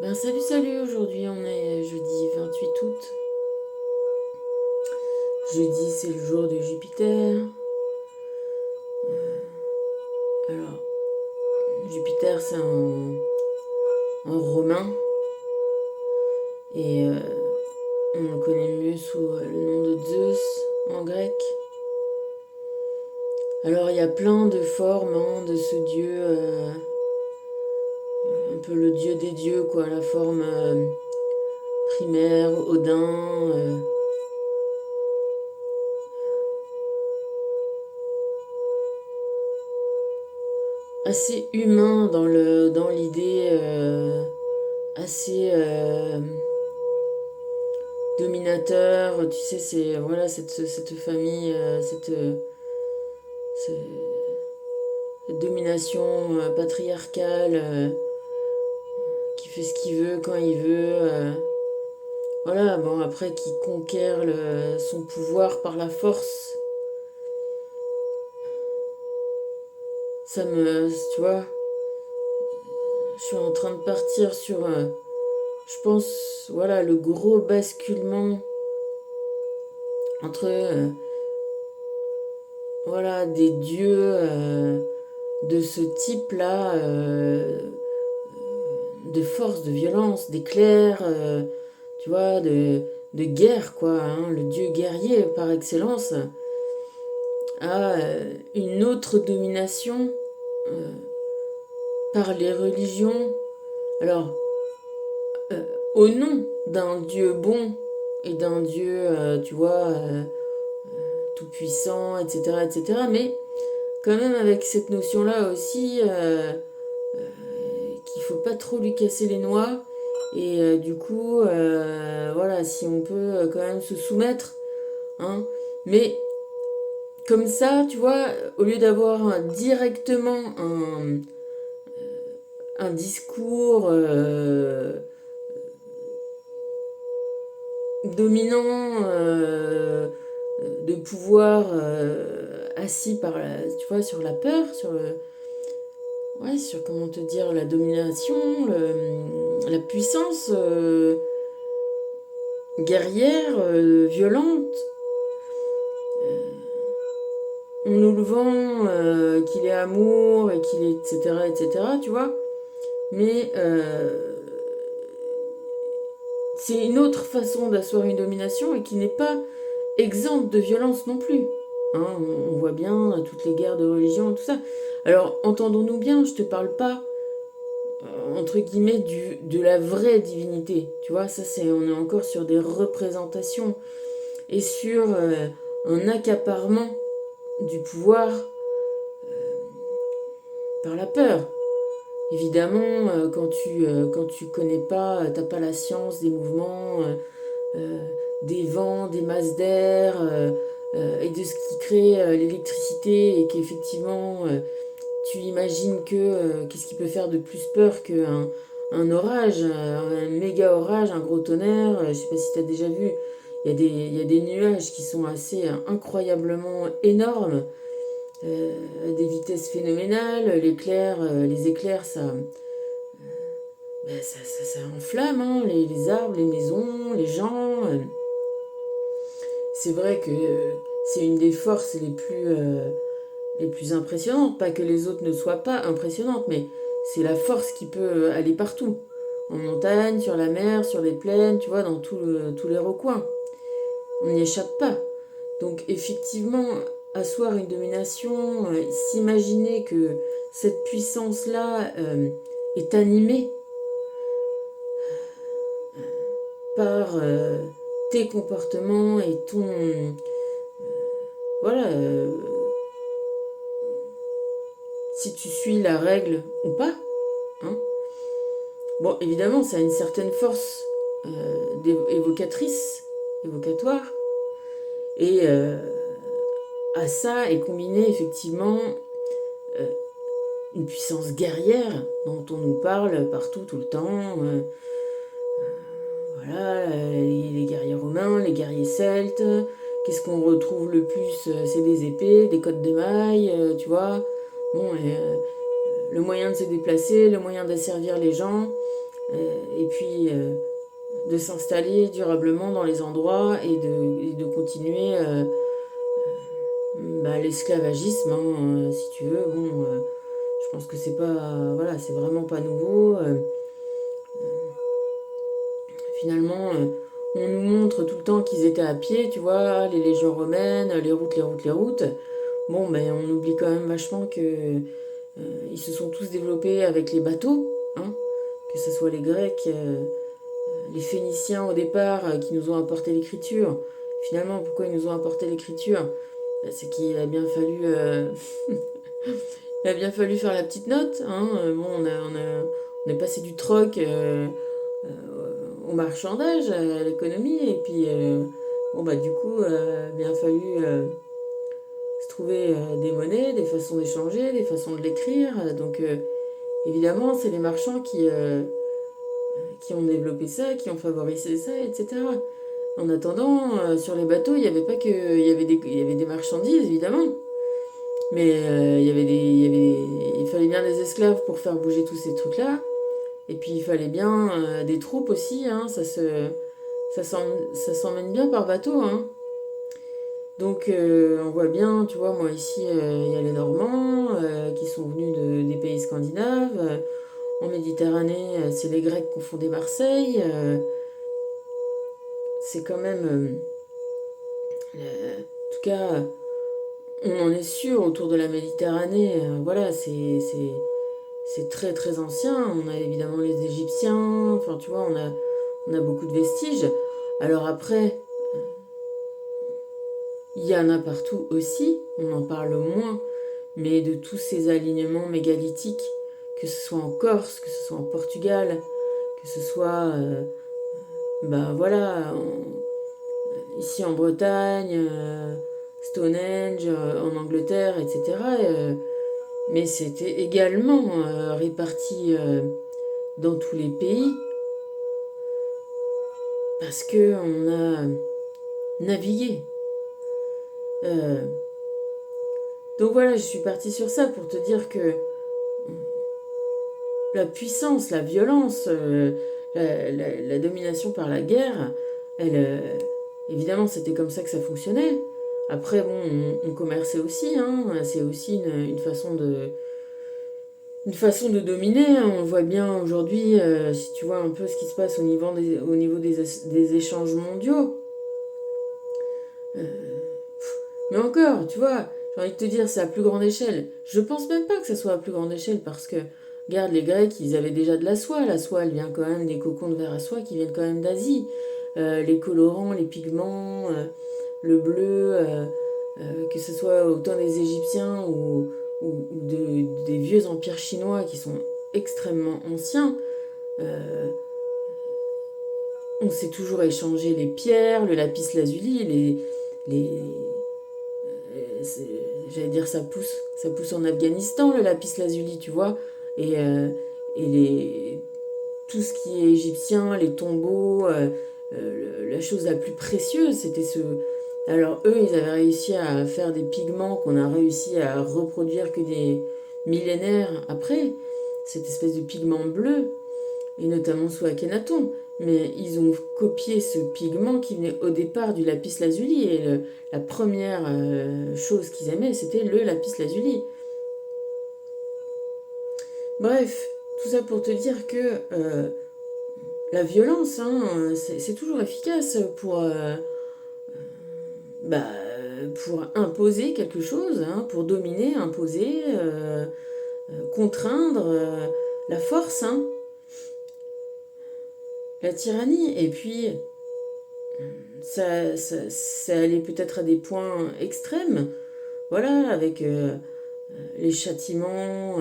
Salut, aujourd'hui on est jeudi 28 août. Jeudi c'est le jour de Jupiter. Alors, Jupiter c'est en romain et on le connaît mieux sous le nom de Zeus en grec. Alors il y a plein de formes de ce dieu, un peu le dieu des dieux quoi, la forme primaire, Odin. Assez humain dans l'idée, assez dominateur. Tu sais, c'est voilà cette famille, cette domination patriarcale, qui fait ce qu'il veut quand il veut. Voilà, bon, après qui conquiert son pouvoir par la force. Tu vois, je suis en train de partir sur, je pense, voilà, le gros basculement entre, voilà, des dieux de ce type-là, de force, de violence, d'éclair, tu vois, de guerre, quoi, hein, le dieu guerrier par excellence, à une autre domination euh, par les religions. Alors, au nom d'un dieu bon et d'un dieu, tu vois, tout puissant, etc., etc., mais quand même avec cette notion-là aussi qu'il faut pas trop lui casser les noix. Et du coup, voilà, si on peut quand même se soumettre, hein. Mais comme ça, tu vois, au lieu d'avoir directement un discours dominant de pouvoir assis par tu vois, sur la peur, ouais, sur comment te dire, la domination, la puissance guerrière, violente. On nous le vend qu'il est amour et qu'il est etc etc, tu vois, mais c'est une autre façon d'asseoir une domination et qui n'est pas exempte de violence non plus, hein. On voit bien toutes les guerres de religion, tout ça. Alors entendons-nous bien, je te parle pas entre guillemets de la vraie divinité, tu vois, ça c'est, on est encore sur des représentations et sur un accaparement du pouvoir par la peur. Évidemment, quand tu connais pas, t'as pas la science des mouvements, des vents, des masses d'air, et de ce qui crée l'électricité, et qu'effectivement, tu imagines que qu'est-ce qui peut faire de plus peur qu'un un orage, un méga orage, un gros tonnerre. Je sais pas si tu as déjà vu, il y a des nuages qui sont assez incroyablement énormes, à des vitesses phénoménales. Les éclairs, ça enflamme, hein, les arbres, les maisons, les gens. C'est vrai que c'est une des forces les plus impressionnantes. Pas que les autres ne soient pas impressionnantes, mais c'est la force qui peut aller partout. En montagne, sur la mer, sur les plaines, tu vois, dans tous les recoins. On n'y échappe pas. Donc effectivement, asseoir une domination, s'imaginer que cette puissance-là est animée par tes comportements et ton... voilà, si tu suis la règle ou pas, hein. Bon, évidemment, ça a une certaine force évocatrice, évocatoire, et à ça est combiné effectivement euh, une puissance guerrière dont on nous parle partout, tout le temps. Voilà, les guerriers romains, les guerriers celtes. Qu'est-ce qu'on retrouve le plus? C'est des épées, des cottes de mailles, tu vois. Bon, et, le moyen de se déplacer, le moyen d'asservir les gens, et puis de s'installer durablement dans les endroits et de continuer l'esclavagisme, hein, si tu veux. Bon, je pense que c'est pas, voilà, c'est vraiment pas nouveau. Finalement, on nous montre tout le temps qu'ils étaient à pied, tu vois, les légions romaines, les routes, les routes, les routes. Bon, ben on oublie quand même vachement que ils se sont tous développés avec les bateaux, hein, que ce soit les Grecs, les Phéniciens au départ qui nous ont apporté l'écriture. Finalement, pourquoi ils nous ont apporté l'écriture? C'est qu'il a bien fallu, il a bien fallu faire la petite note. Hein. Bon, on est passé du troc au marchandage, à l'économie, et puis bon bah du coup, bien fallu se trouver des monnaies, des façons d'échanger, des façons de l'écrire. Donc évidemment, c'est les marchands qui ont développé ça, qui ont favorisé ça, etc. En attendant, sur les bateaux, il n'y avait pas que. Il y avait des marchandises, évidemment. Mais il fallait bien des esclaves pour faire bouger tous ces trucs-là. Et puis il fallait bien des troupes aussi. Hein, ça s'emmène bien par bateau. Hein. Donc on voit bien, tu vois, moi ici, il y a les Normands qui sont venus des pays scandinaves. En Méditerranée, c'est les Grecs qui ont fondé Marseille. C'est quand même. En tout cas, on en est sûr autour de la Méditerranée. Voilà, c'est très très ancien. On a évidemment les Égyptiens. Enfin, tu vois, on a beaucoup de vestiges. Alors après, il y en a partout aussi. On en parle moins. Mais de tous ces alignements mégalithiques, que ce soit en Corse, que ce soit en Portugal, que ce soit, voilà, ici en Bretagne, Stonehenge, en Angleterre, etc. Mais c'était également réparti dans tous les pays parce que on a navigué. Euh, donc voilà, je suis partie sur ça pour te dire que la puissance, la violence, la domination par la guerre, elle, évidemment, c'était comme ça que ça fonctionnait. Après, bon, on commerçait aussi, hein, c'est aussi une façon de dominer. Hein. On voit bien aujourd'hui, si tu vois un peu ce qui se passe au niveau des échanges mondiaux. Mais encore, tu vois, j'ai envie de te dire, c'est à plus grande échelle. Je pense même pas que ça soit à plus grande échelle parce que, regarde, les Grecs, ils avaient déjà de la soie. La soie, elle vient quand même des cocons de verre à soie qui viennent quand même d'Asie. Les colorants, les pigments, le bleu, que ce soit autant des Égyptiens des vieux empires chinois qui sont extrêmement anciens. euh, on s'est toujours échangé les pierres, le lapis lazuli, les, j'allais dire ça pousse en Afghanistan le lapis lazuli, tu vois, et, et tout ce qui est égyptien, les tombeaux, la chose la plus précieuse, c'était ce. Alors eux, ils avaient réussi à faire des pigments qu'on a réussi à reproduire que des millénaires après, cette espèce de pigment bleu, et notamment sous Akhenaton. Mais ils ont copié ce pigment qui venait au départ du lapis lazuli. Et la première chose qu'ils aimaient, c'était le lapis lazuli. Bref, tout ça pour te dire que la violence, hein, c'est toujours efficace bah, pour imposer quelque chose, hein, pour dominer, imposer, contraindre la force, hein, la tyrannie. Et puis, ça allait peut-être à des points extrêmes, voilà, avec les châtiments,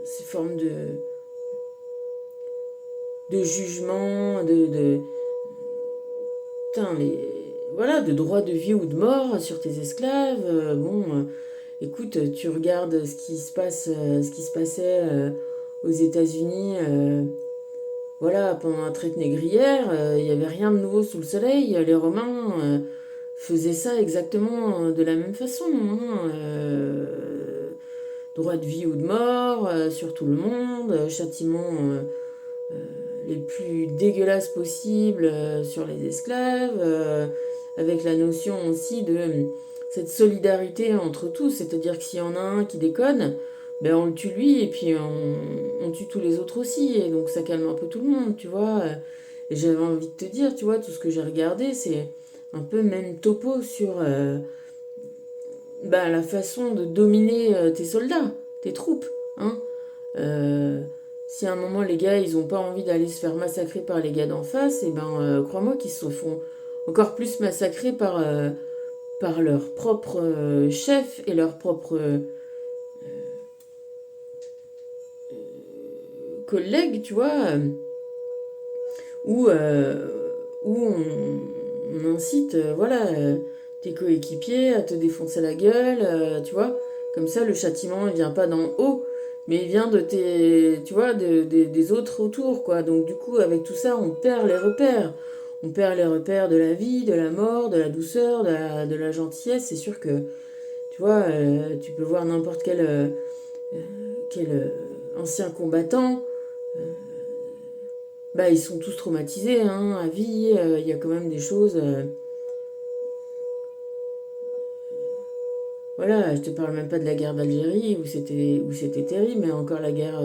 ces formes de jugement, putain, voilà, de droit de vie ou de mort sur tes esclaves. Écoute, tu regardes ce qui se passait aux États-Unis. Voilà, pendant la traite négrière, il n'y avait rien de nouveau sous le soleil. Les Romains faisaient ça exactement de la même façon. Hein. Droit de vie ou de mort sur tout le monde, châtiment les plus dégueulasses possibles sur les esclaves, avec la notion aussi de cette solidarité entre tous, c'est-à-dire que s'il y en a un qui déconne, ben on le tue lui et puis on tue tous les autres aussi, et donc ça calme un peu tout le monde, tu vois. Et j'avais envie de te dire, tu vois, tout ce que j'ai regardé, c'est un peu même topo sur la façon de dominer tes soldats, tes troupes, hein. Si à un moment les gars ils ont pas envie d'aller se faire massacrer par les gars d'en face, et crois-moi qu'ils se font encore plus massacrer par leur propre chef et leur propre collègues, tu vois, où, on incite tes coéquipiers à te défoncer la gueule, tu vois. Comme ça, le châtiment, il vient pas d'en haut, mais il vient de tes, tu vois, des autres autour, quoi. Donc du coup, avec tout ça, on perd les repères. On perd les repères de la vie, de la mort, de la douceur, de la gentillesse. C'est sûr que, tu vois, tu peux voir n'importe quel ancien combattant. Ils sont tous traumatisés, hein, à vie. Il y a quand même des choses. Voilà, je te parle même pas de la guerre d'Algérie où c'était terrible, mais encore la guerre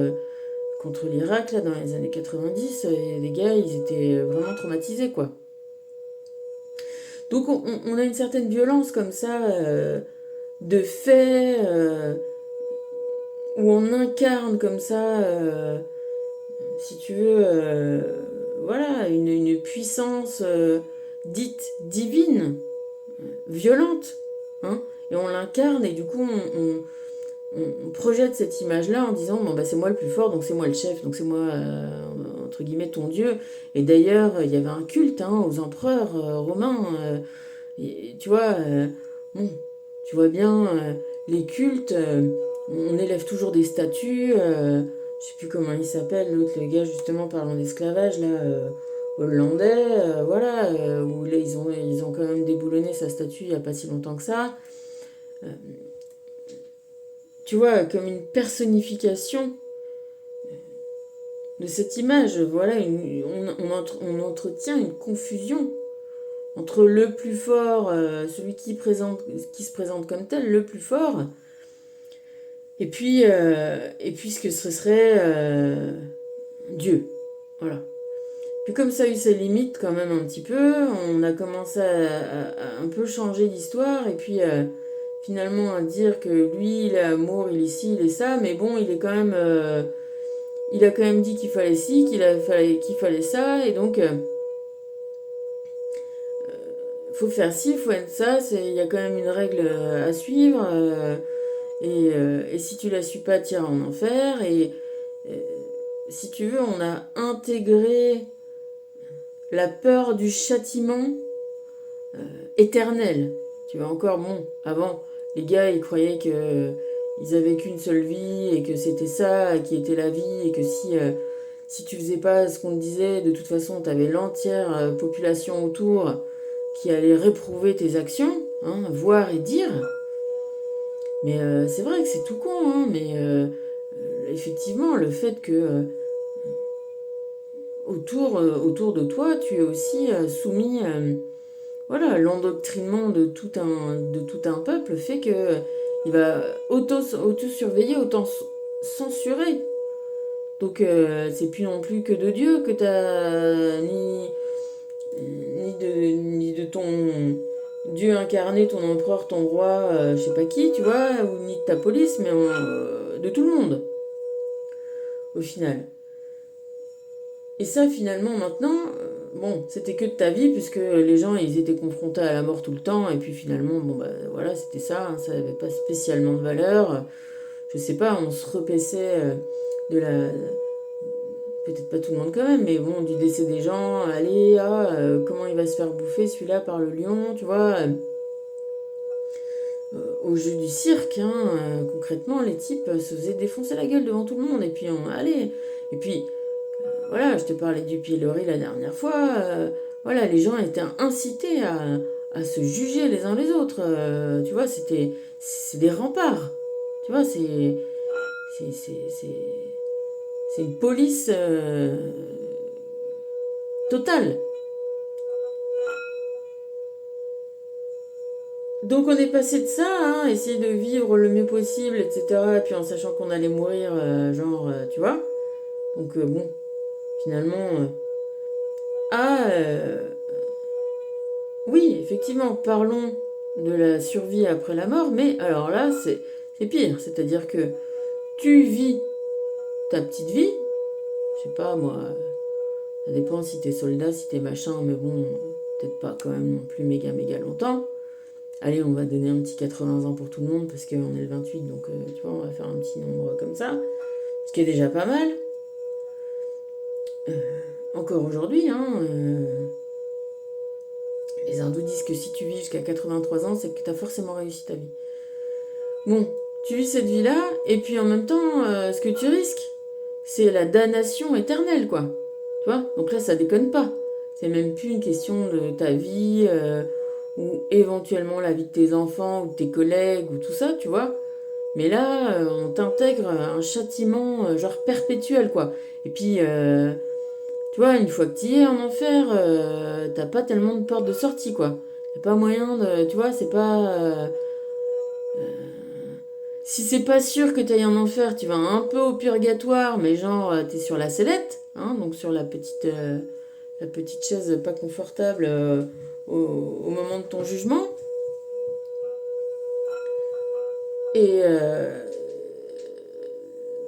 contre l'Irak, là, dans les années 90, les gars, ils étaient vraiment traumatisés, quoi. Donc on a une certaine violence comme ça, de fait, où on incarne comme ça, si tu veux, une puissance dite divine, violente, hein, et on l'incarne, et du coup on projette cette image-là en disant bon c'est moi le plus fort, donc c'est moi le chef, donc c'est moi entre guillemets ton dieu. Et d'ailleurs il y avait un culte, hein, aux empereurs romains, tu vois, bon, tu vois bien, les cultes, on élève toujours des statues, je sais plus comment il s'appelle l'autre, le gars justement parlant d'esclavage là, hollandais, voilà, où là, ils ont quand même déboulonné sa statue il n'y a pas si longtemps que ça. Euh, Tu vois, comme une personnification de cette image. Voilà, on entretient une confusion entre le plus fort, celui qui se présente comme tel, le plus fort, et puis ce que ce serait Dieu. Voilà. Puis comme ça a eu ses limites quand même un petit peu, on a commencé à un peu changer l'histoire, et puis finalement à dire que lui, il est amour, il est ci, il est ça, mais bon, il a quand même dit qu'il fallait ci, qu'il fallait ça, et donc faut faire ci, faut être ça, il y a quand même une règle à suivre, et si tu la suis pas, tu iras en enfer, et euh, si tu veux, on a intégré la peur du châtiment éternel. Tu vois, encore, bon, avant, les gars, ils croyaient que ils avaient qu'une seule vie et que c'était ça qui était la vie, et que si tu faisais pas ce qu'on te disait, de toute façon, tu avais l'entière population autour qui allait réprouver tes actions, hein, voir et dire. Mais c'est vrai que c'est tout con, hein, mais effectivement, le fait que autour de toi, tu es aussi soumis, voilà, l'endoctrinement de tout un peuple fait que il va auto-surveiller, auto-censurer. Donc c'est plus non plus que de Dieu que t'as, ni de ton Dieu incarné, ton empereur, ton roi, je sais pas qui, tu vois, ou ni de ta police, mais de tout le monde, au final. Et ça, finalement, maintenant, bon, c'était que de ta vie, puisque les gens, ils étaient confrontés à la mort tout le temps, et puis finalement, bon, voilà, c'était ça, hein, ça n'avait pas spécialement de valeur. Je sais pas, on se repaissait de la. Peut-être pas tout le monde quand même, mais bon, du décès des gens, allez, comment il va se faire bouffer celui-là par le lion, tu vois. Au jeu du cirque, hein, concrètement, les types se faisaient défoncer la gueule devant tout le monde, et puis allez. Et puis, voilà, je te parlais du pilori la dernière fois. Voilà, les gens étaient incités à se juger les uns les autres. Tu vois, c'est des remparts. Tu vois, c'est une police totale. Donc on est passé de ça, hein, essayer de vivre le mieux possible, etc. Et puis en sachant qu'on allait mourir, tu vois. Donc bon, finalement, à... oui, effectivement, parlons de la survie après la mort, mais alors là, c'est pire. C'est-à-dire que tu vis ta petite vie, je sais pas moi, ça dépend si t'es soldat, si t'es machin, mais bon, peut-être pas quand même non plus méga méga longtemps. Allez, on va donner un petit 80 ans pour tout le monde parce qu'on est le 28, donc tu vois, on va faire un petit nombre comme ça, ce qui est déjà pas mal. Encore aujourd'hui, hein, les hindous disent que si tu vis jusqu'à 83 ans, c'est que tu as forcément réussi ta vie. Bon, tu vis cette vie-là, et puis en même temps, ce que tu risques, c'est la damnation éternelle, quoi. Tu vois. Donc là, ça déconne pas. C'est même plus une question de ta vie, ou éventuellement la vie de tes enfants, ou de tes collègues, ou tout ça, tu vois. Mais là, on t'intègre un châtiment genre perpétuel, quoi. Et puis, tu vois, une fois que tu y es en enfer, t'as pas tellement de porte de sortie, quoi. Y a pas moyen de. Tu vois, c'est pas. Si c'est pas sûr que t'ailles en enfer, tu vas un peu au purgatoire, mais genre, t'es sur la sellette, hein, donc sur la petite chaise pas confortable au moment de ton jugement. Et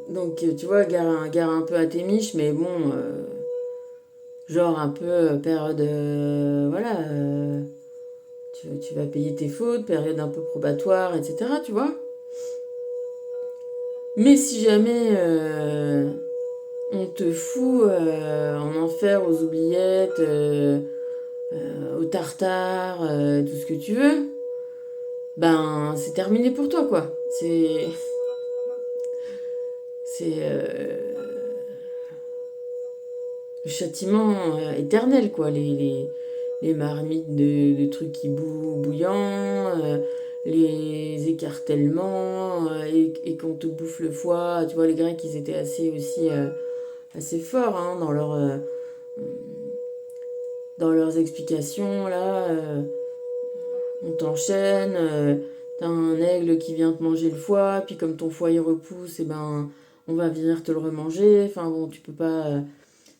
donc, tu vois, gare un peu à tes miches, mais bon, genre un peu période. Voilà. Tu vas payer tes fautes, période un peu probatoire, etc. Tu vois. Mais si jamais on te fout en enfer aux oubliettes, au tartare, tout ce que tu veux, ben c'est terminé pour toi quoi. C'est le châtiment éternel quoi. Les marmites de trucs qui bouillants, les écartèlements, et qu'on te bouffe le foie. Tu vois, les Grecs, ils étaient assez aussi assez forts hein, dans leurs explications. Là, on t'enchaîne, t'as un aigle qui vient te manger le foie, puis comme ton foie il repousse, et ben on va venir te le remanger. Enfin bon, tu peux pas.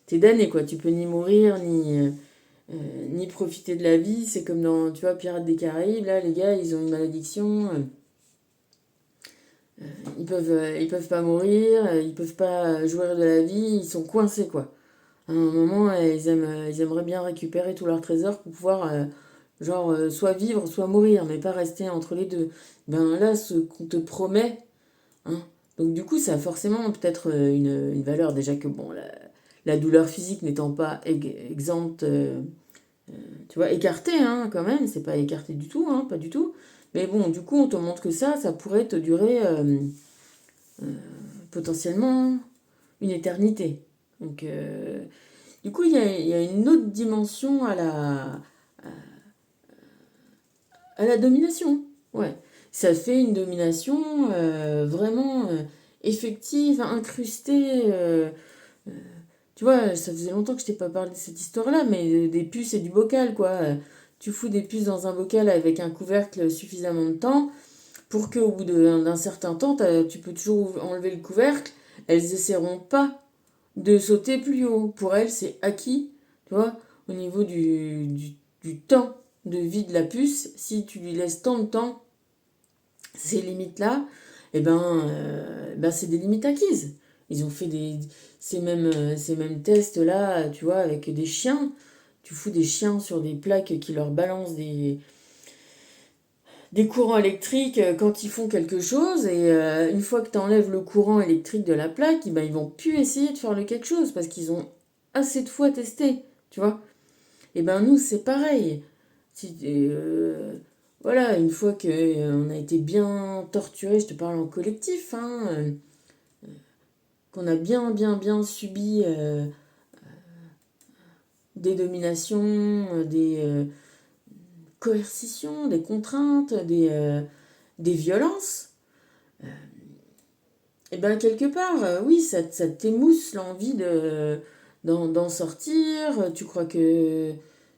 T'es damné quoi, tu peux ni mourir, ni profiter de la vie. C'est comme dans, tu vois, Pirates des Caraïbes, là, les gars, ils ont une malédiction. Ils peuvent pas mourir, ils peuvent pas jouir de la vie, ils sont coincés, quoi. À un moment, ils aimeraient bien récupérer tous leurs trésors pour pouvoir, soit vivre, soit mourir, mais pas rester entre les deux. Ben là, ce qu'on te promet, hein. Donc du coup, ça a forcément peut-être une valeur, déjà que, bon, la douleur physique n'étant pas exempte, tu vois, écarté, hein, quand même, c'est pas écarté du tout, hein, pas du tout. Mais bon, du coup, on te montre que ça pourrait te durer potentiellement une éternité. Donc, du coup, il y a une autre dimension à la domination. Ouais. Ça fait une domination vraiment effective, incrustée. Tu vois, ça faisait longtemps que je t'ai pas parlé de cette histoire-là, mais des puces et du bocal, quoi. Tu fous des puces dans un bocal avec un couvercle suffisamment de temps pour qu'au bout d'un certain temps, tu peux toujours enlever le couvercle. Elles essaieront pas de sauter plus haut. Pour elles, c'est acquis, tu vois, au niveau du temps de vie de la puce. Si tu lui laisses tant de temps, ces limites-là, ben c'est des limites acquises. Ils ont fait ces mêmes tests-là, tu vois, avec des chiens. Tu fous des chiens sur des plaques qui leur balancent des courants électriques quand ils font quelque chose. Et une fois que tu enlèves le courant électrique de la plaque, ben, ils vont plus essayer de faire le quelque chose parce qu'ils ont assez de fois testé, tu vois. Et ben nous, c'est pareil. Si, voilà, une fois qu'on a été bien torturé, je te parle en collectif, hein, qu'on a bien subi des dominations, des coercitions, des contraintes, des violences, et ben quelque part, oui, ça t'émousse l'envie d'en sortir, tu crois que,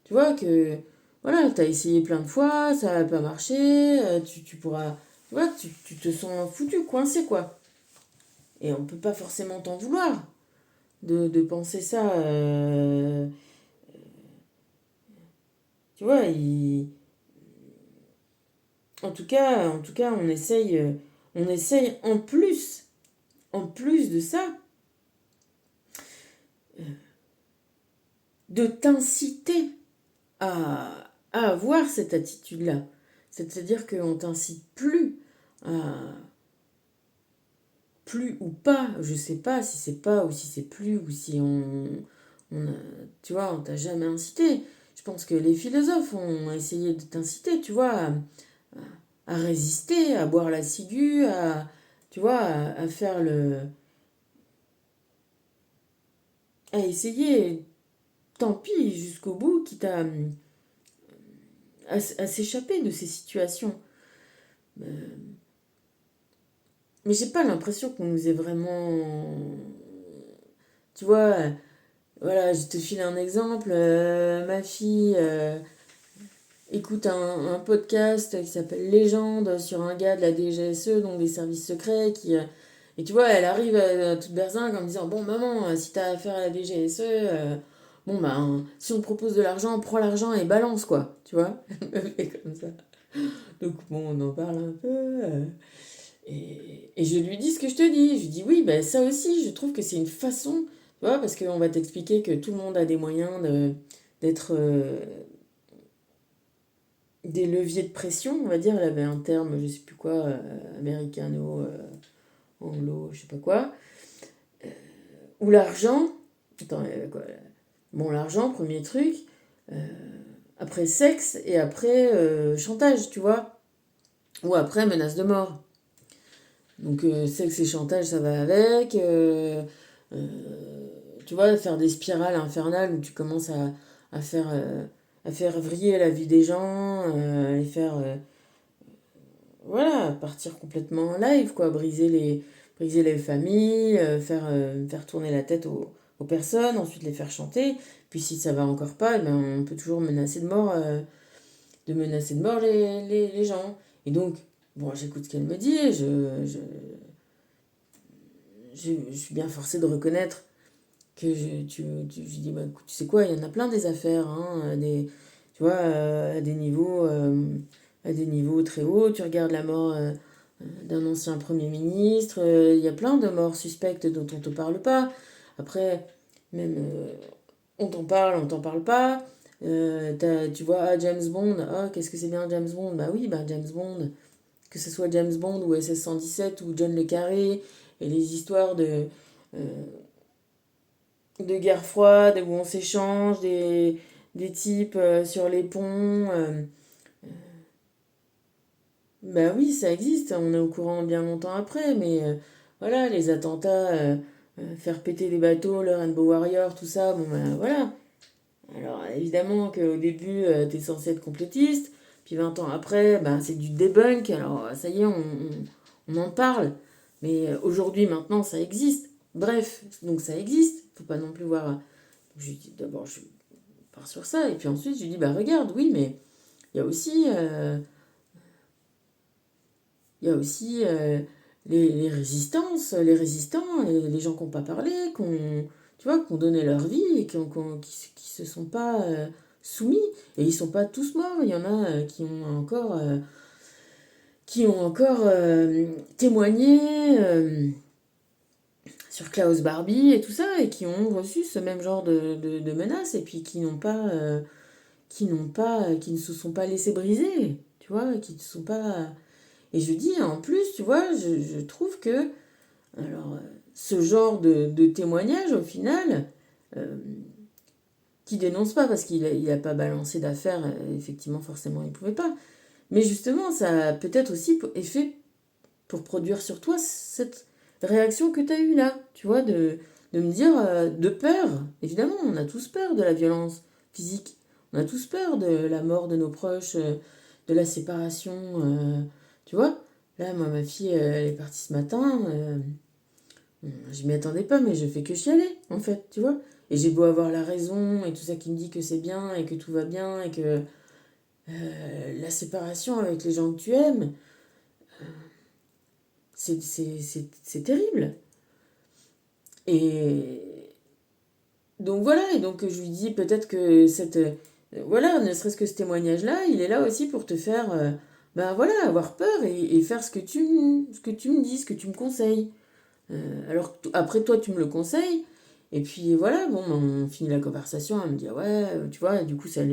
tu vois, que, voilà, tu as essayé plein de fois, ça n'a pas marché, tu pourras, tu vois, tu te sens foutu, coincé, quoi. Et on peut pas forcément t'en vouloir de penser ça. Tu vois, en tout cas, on essaye en plus de ça, de t'inciter à avoir cette attitude-là. C'est-à-dire qu'on t'incite à, plus ou pas, je sais pas si c'est pas ou si c'est plus ou si tu vois, on t'a jamais incité. Je pense que les philosophes ont essayé de t'inciter, tu vois, à résister, à boire la ciguë, tu vois, à faire à essayer, tant pis, jusqu'au bout, quitte à s'échapper de ces situations. Mais j'ai pas l'impression qu'on nous ait vraiment. Tu vois, voilà, je te file un exemple. Ma fille écoute un podcast qui s'appelle Légende sur un gars de la DGSE, donc des services secrets, et tu vois, elle arrive toute berzingue en me disant, bon maman, si t'as affaire à la DGSE, bon ben, si on te propose de l'argent, prends l'argent et balance quoi, tu vois. Elle me fait comme ça. Donc bon, on en parle un peu. Et je lui dis ce que je te dis. Je lui dis oui, ben ça aussi, je trouve que c'est une façon, tu vois, parce qu'on va t'expliquer que tout le monde a des moyens d'être des leviers de pression, on va dire. Elle avait un terme, je sais plus quoi, américano, anglo, je sais pas quoi. Ou l'argent. Attends, quoi. Bon, l'argent, premier truc. euh, Après sexe et après chantage, tu vois. Ou après menace de mort. Donc sexe et chantage, ça va avec. Euh, Tu vois, faire des spirales infernales où tu commences à faire vriller la vie des gens, les faire voilà, partir complètement en live, quoi, briser les familles, faire tourner la tête aux personnes, ensuite les faire chanter. Puis si ça va encore pas, eh ben, on peut toujours menacer de mort les gens. Et donc, bon, j'écoute ce qu'elle me dit, et je suis bien forcée de reconnaître que je dis, bah, écoute, tu sais quoi, il y en a plein des affaires, hein, tu vois, à des niveaux très hauts. Tu regardes la mort d'un ancien Premier ministre, il y a plein de morts suspectes dont on ne te parle pas. Après, même, on t'en parle pas. Tu vois, ah, James Bond, ah, qu'est-ce que c'est bien James Bond? Bah oui, bah James Bond, que ce soit James Bond ou SS-117 ou John le Carré, et les histoires euh, de guerre froide où on s'échange des types sur les ponts. Bah oui, ça existe, on est au courant bien longtemps après, mais voilà, les attentats, faire péter des bateaux, le Rainbow Warrior, tout ça, bon bah voilà. Alors évidemment qu'au début, t'es censé être complétiste, puis 20 ans après, bah, c'est du debunk, alors ça y est, on en parle. Mais aujourd'hui, maintenant, ça existe. Bref, donc ça existe, faut pas non plus voir. Je lui dis d'abord, je pars sur ça, et puis ensuite, je lui dis, bah regarde, oui, mais il y a aussi, il y a aussi les résistances, les résistants, les gens qui n'ont pas parlé, tu vois, qui ont donné leur vie et qui se sont pas soumis. Et ils sont pas tous morts. Il y en a qui ont encore témoigné sur Klaus Barbie et tout ça, et qui ont reçu ce même genre de menaces, et puis qui ne se sont pas laissés briser, tu vois, qui ne sont pas. Et je dis, en plus, tu vois, je trouve que alors, ce genre de témoignage, au final, euh, qui dénonce pas parce qu'il a pas balancé d'affaires, effectivement, forcément, il pouvait pas. Mais justement, ça a peut-être aussi effet pour produire sur toi cette réaction que tu as eue là, tu vois, de me dire, de peur. Évidemment, on a tous peur de la violence physique. On a tous peur de la mort de nos proches, de la séparation, tu vois. Là, moi, ma fille, elle est partie ce matin. Je m'y attendais pas, mais je fais que chialer, en fait, tu vois. Et j'ai beau avoir la raison et tout ça qui me dit que c'est bien et que tout va bien et que la séparation avec les gens que tu aimes, c'est terrible. Et donc voilà, et donc je lui dis peut-être que voilà, ne serait-ce que ce témoignage-là, il est là aussi pour te faire, ben voilà, avoir peur et faire ce que tu me dis, ce que tu me conseilles. Alors après toi tu me le conseilles et puis voilà bon on finit la conversation elle me dit ah ouais tu vois du coup ça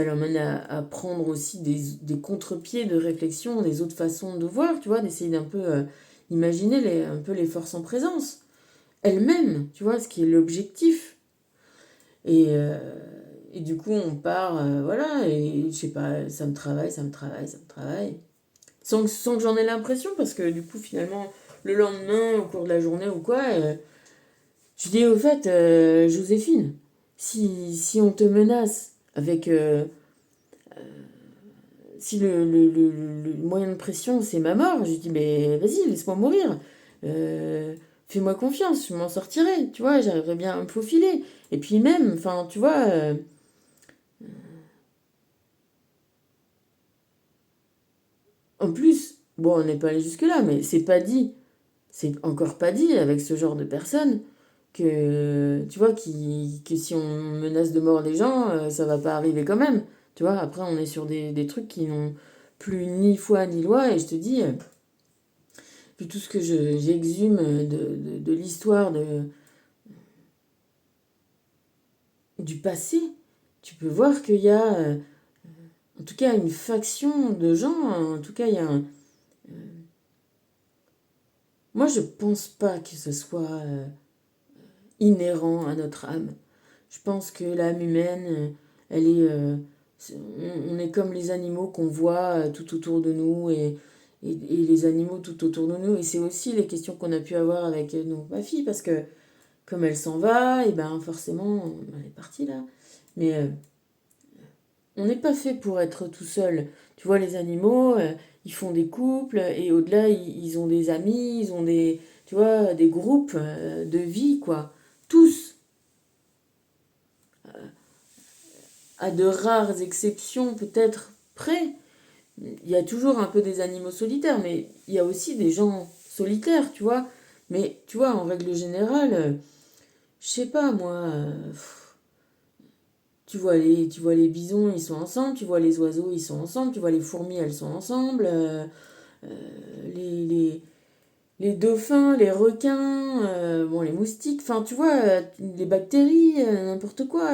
l'emmène à prendre aussi des contre-pieds de réflexion des autres façons de voir tu vois d'essayer d'un peu imaginer un peu les forces en présence elle-même tu vois ce qui est l'objectif et, euh, et du coup on part voilà et je sais pas ça me travaille sans que j'en ai l'impression parce que du coup finalement le lendemain au cours de la journée ou quoi je dis au fait, Joséphine, si on te menace avec... si le moyen de pression c'est ma mort, je dis mais vas-y, laisse-moi mourir. Fais-moi confiance, je m'en sortirai, tu vois, j'arriverai bien à me faufiler. Et puis même, enfin, tu vois, en plus, bon, on n'est pas allé jusque-là, mais c'est encore pas dit avec ce genre de personnes que tu vois que si on menace de mort les gens ça va pas arriver quand même tu vois après on est sur des trucs qui n'ont plus ni foi ni loi et je te dis vu tout ce que j'exhume de l'histoire du passé tu peux voir qu'il y a en tout cas une faction de gens en tout cas il y a moi je pense pas que ce soit inhérent à notre âme. Je pense que l'âme humaine, elle est, on est comme les animaux qu'on voit tout autour de nous et les animaux tout autour de nous. Et c'est aussi les questions qu'on a pu avoir avec ma fille parce que comme elle s'en va, et ben forcément, elle est partie là. Mais on n'est pas fait pour être tout seul. Tu vois, les animaux, ils font des couples et au-delà, ils ont des amis, ils ont des, tu vois, des groupes de vie, quoi. Tous, à de rares exceptions peut-être près. Il y a toujours un peu des animaux solitaires, mais il y a aussi des gens solitaires, tu vois. Mais tu vois, en règle générale, je sais pas moi, tu vois les bisons, ils sont ensemble, tu vois les oiseaux, ils sont ensemble, tu vois les fourmis, elles sont ensemble, les, les, les dauphins, les requins, bon, les moustiques, enfin, tu vois, les bactéries, n'importe quoi.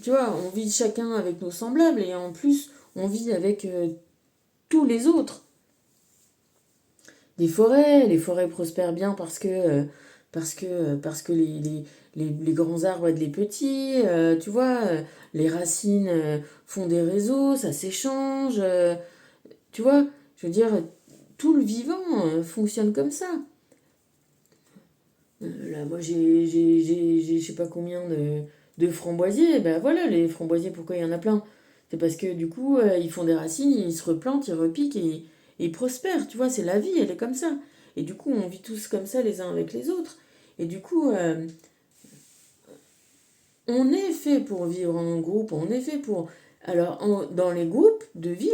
Tu vois, on vit chacun avec nos semblables et en plus, on vit avec tous les autres. Les forêts prospèrent bien parce que les grands arbres aident les petits, tu vois, les racines font des réseaux, ça s'échange, tu vois, je veux dire, tout le vivant fonctionne comme ça. Là, moi, je sais pas combien de framboisiers. Ben voilà, les framboisiers, pourquoi il y en a plein? C'est parce que du coup, ils font des racines, ils se replantent, ils repiquent et ils prospèrent. Tu vois, c'est la vie, elle est comme ça. Et du coup, on vit tous comme ça les uns avec les autres. Et du coup, on est fait pour vivre en groupe, on est fait pour... Alors, dans les groupes de vie,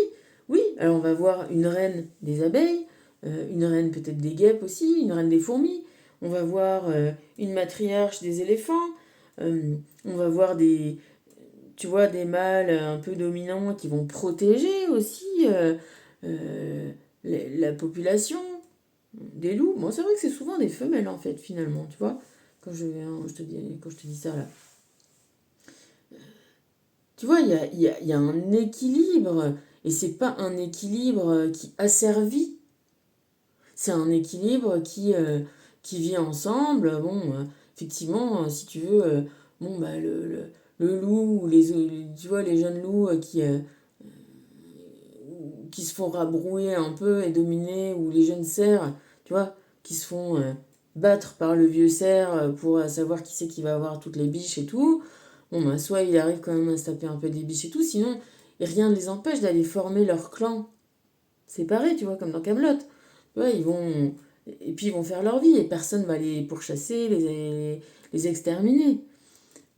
oui, alors on va voir une reine des abeilles, une reine peut-être des guêpes aussi, une reine des fourmis, on va voir une matriarche des éléphants, on va voir tu vois, des mâles un peu dominants qui vont protéger aussi euh, la population, des loups. Bon, c'est vrai que c'est souvent des femelles en fait, finalement, tu vois, quand je te dis ça là. Tu vois, il y a un équilibre, et c'est pas un équilibre qui asservit, c'est un équilibre qui vit ensemble. Bon, effectivement, si tu veux, bon, bah, le loup, ou tu vois, les jeunes loups qui se font rabrouer un peu et dominer, ou les jeunes cerfs, tu vois, qui se font battre par le vieux cerf pour savoir qui c'est qui va avoir toutes les biches et tout. Bon, bah, soit il arrive quand même à se taper un peu des biches et tout, sinon rien ne les empêche d'aller former leur clan séparé, tu vois, comme dans Camelot. Tu vois, ils vont. et puis ils vont faire leur vie et personne va les pourchasser, les exterminer.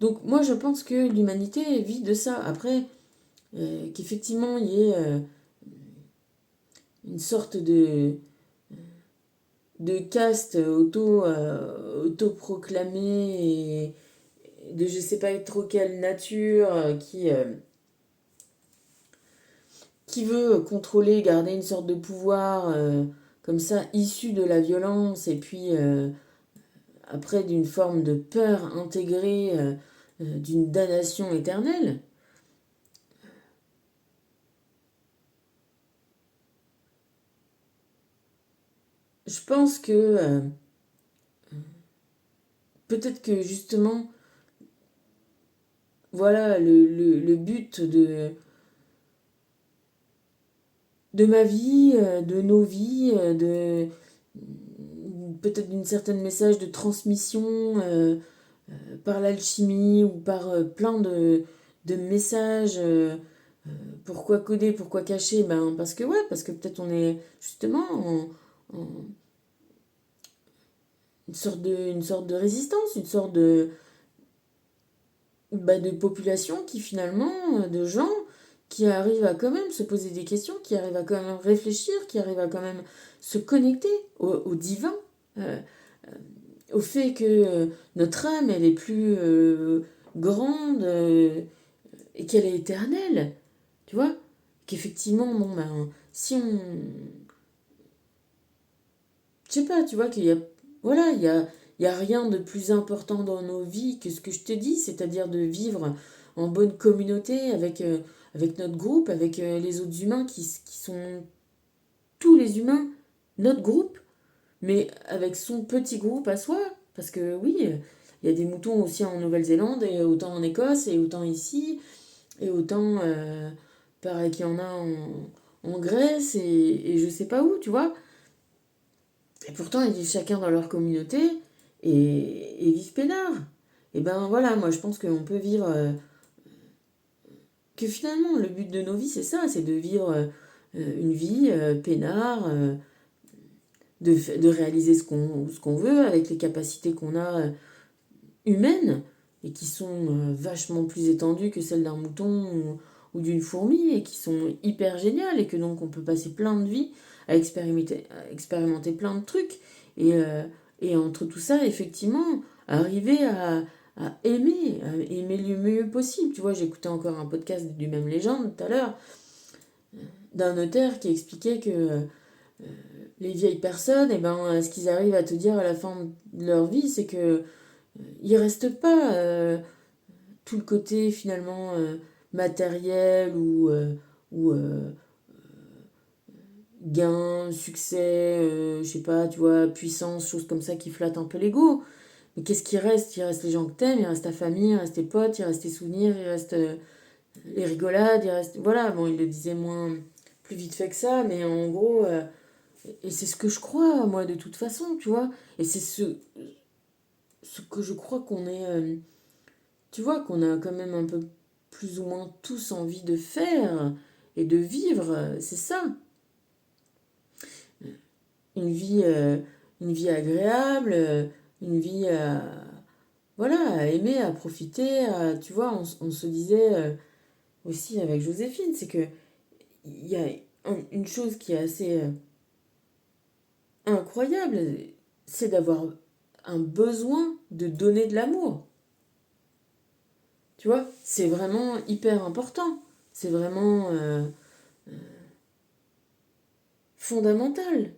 Donc moi je pense que l'humanité vit de ça. Après, qu'effectivement il y ait une sorte de caste autoproclamée et de je sais pas trop quelle nature qui veut contrôler, garder une sorte de pouvoir comme ça issu de la violence et puis après d'une forme de peur intégrée d'une damnation éternelle. Je pense que peut-être que justement, voilà, le but de ma vie, de nos vies, de peut-être d'une certaine message de transmission par l'alchimie ou par plein de messages. Pourquoi coder, pourquoi cacher? Ben parce que ouais, parce que peut-être on est justement en une sorte de résistance, une sorte de population qui finalement, de gens qui arrivent à quand même se poser des questions, qui arrivent à quand même réfléchir, qui arrivent à quand même se connecter au divin, euh, au fait que notre âme, elle est plus grande et qu'elle est éternelle, tu vois? Qu'effectivement, bon, ben, si on... Je sais pas, tu vois, qu'il y a... Voilà, il y a rien de plus important dans nos vies que ce que je te dis, c'est-à-dire de vivre en bonne communauté avec notre groupe, avec les autres humains qui sont tous les humains, notre groupe, mais avec son petit groupe à soi. Parce que oui, il y a des moutons aussi en Nouvelle-Zélande, et autant en Écosse, et autant ici, et autant, pareil qu'il y en a en Grèce, et je sais pas où, tu vois. Et pourtant, ils vivent chacun dans leur communauté, et vivent peinard. Et ben voilà, moi je pense qu'on peut vivre... que finalement, le but de nos vies, c'est ça, c'est de vivre une vie peinard, de réaliser ce qu'on veut avec les capacités qu'on a humaines et qui sont vachement plus étendues que celles d'un mouton ou d'une fourmi et qui sont hyper géniales et que donc on peut passer plein de vies à expérimenter plein de trucs et entre tout ça effectivement arriver à aimer le mieux possible. Tu vois, j'écoutais encore un podcast du même légende tout à l'heure d'un notaire qui expliquait que les vieilles personnes, eh ben, ce qu'ils arrivent à te dire à la fin de leur vie, c'est que il reste pas tout le côté finalement matériel ou gain, succès, je sais pas, tu vois, puissance, choses comme ça qui flattent un peu l'ego. Mais qu'est-ce qui reste? Il reste les gens que t'aimes, il reste ta famille, il reste tes potes, il reste tes souvenirs, il reste les rigolades, il reste... Voilà, bon, il le disait moins plus vite fait que ça, mais en gros... et c'est ce que je crois, moi, de toute façon, tu vois. Et c'est ce que je crois qu'on est... tu vois, qu'on a quand même un peu plus ou moins tous envie de faire et de vivre, c'est ça. Une vie, euh, une vie agréable, une vie voilà, à aimer, à profiter. Tu vois, on se disait aussi avec Joséphine, c'est que il y a une chose qui est assez incroyable, c'est d'avoir un besoin de donner de l'amour. Tu vois, c'est vraiment hyper important. C'est vraiment fondamental,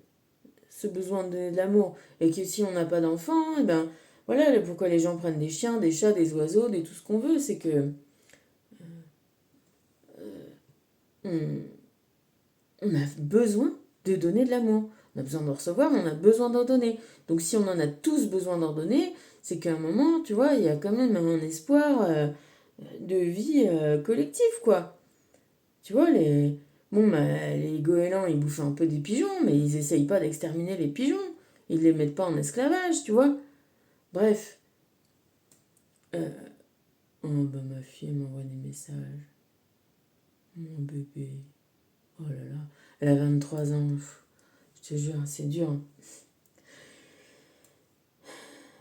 ce besoin de l'amour. Et que si on n'a pas d'enfant, et ben voilà pourquoi les gens prennent des chiens, des chats, des oiseaux, des tout ce qu'on veut, c'est que on, on a besoin de donner de l'amour. On a besoin de recevoir, mais on a besoin d'en donner. Donc si on en a tous besoin d'en donner, c'est qu'à un moment, tu vois, il y a quand même un espoir de vie collective, quoi. Tu vois, bon, bah, les goélands, ils bouffent un peu des pigeons, mais ils essayent pas d'exterminer les pigeons. Ils les mettent pas en esclavage, tu vois. Bref. Euh, oh, bah, ma fille, elle m'envoie des messages. Mon bébé. Oh là là. Elle a 23 ans. Je te jure, c'est dur.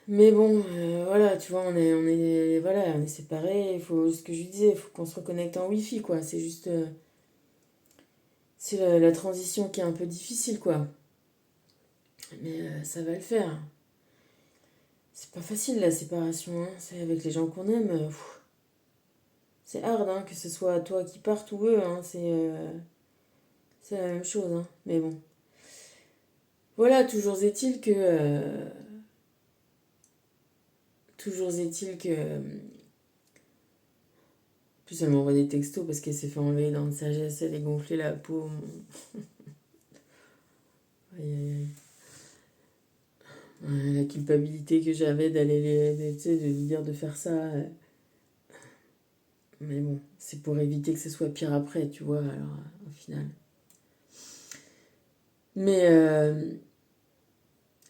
Mais bon, voilà, tu vois, voilà, on est séparés. Il faut, ce que je lui disais, il faut qu'on se reconnecte en Wi-Fi, quoi. C'est juste, c'est la transition qui est un peu difficile, quoi. Mais ça va le faire. C'est pas facile la séparation, hein. C'est avec les gens qu'on aime. C'est hard, hein, que ce soit toi qui parte ou eux, hein. C'est la même chose, hein. Mais bon. Voilà, toujours est-il que. En plus, elle m'envoie des textos parce qu'elle s'est fait enlever dans de sagesse, elle est gonflée la peau. Aïe, aïe, aïe. Ouais, la culpabilité que j'avais tu sais, de lui dire de faire ça. Mais bon, c'est pour éviter que ce soit pire après, tu vois, alors au final. Mais, euh,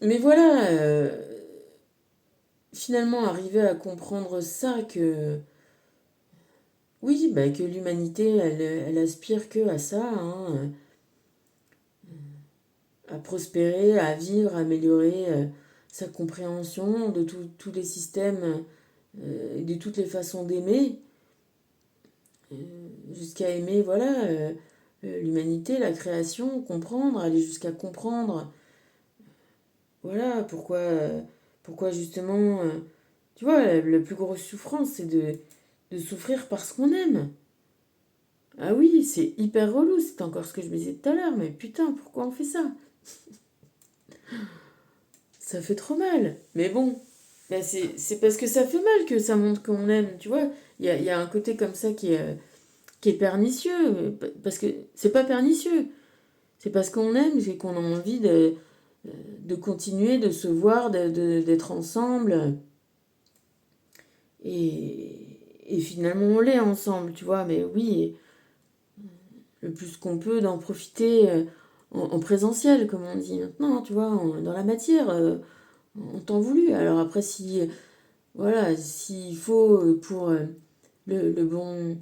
mais voilà, finalement, arriver à comprendre ça, que oui, bah, que l'humanité, elle aspire que à ça, hein, à prospérer, à vivre, à améliorer sa compréhension de tous les systèmes, de toutes les façons d'aimer, euh, jusqu'à aimer, voilà, l'humanité, la création, comprendre, aller jusqu'à comprendre, voilà, pourquoi justement, tu vois, la plus grosse souffrance, c'est de souffrir parce qu'on aime. Ah oui, c'est hyper relou, c'est encore ce que je me disais tout à l'heure, mais putain, pourquoi on fait ça? Ça fait trop mal. Mais bon, là, c'est parce que ça fait mal que ça montre qu'on aime, tu vois. Il y a un côté comme ça qui est pernicieux, parce que c'est pas pernicieux. C'est parce qu'on aime, c'est qu'on a envie de continuer, de se voir, d'être ensemble. Et finalement, on l'est ensemble, tu vois. Mais oui, le plus qu'on peut, d'en profiter en présentiel, comme on dit maintenant, tu vois, dans la matière, en temps voulu. Alors après, si, voilà, s'il faut pour le bon,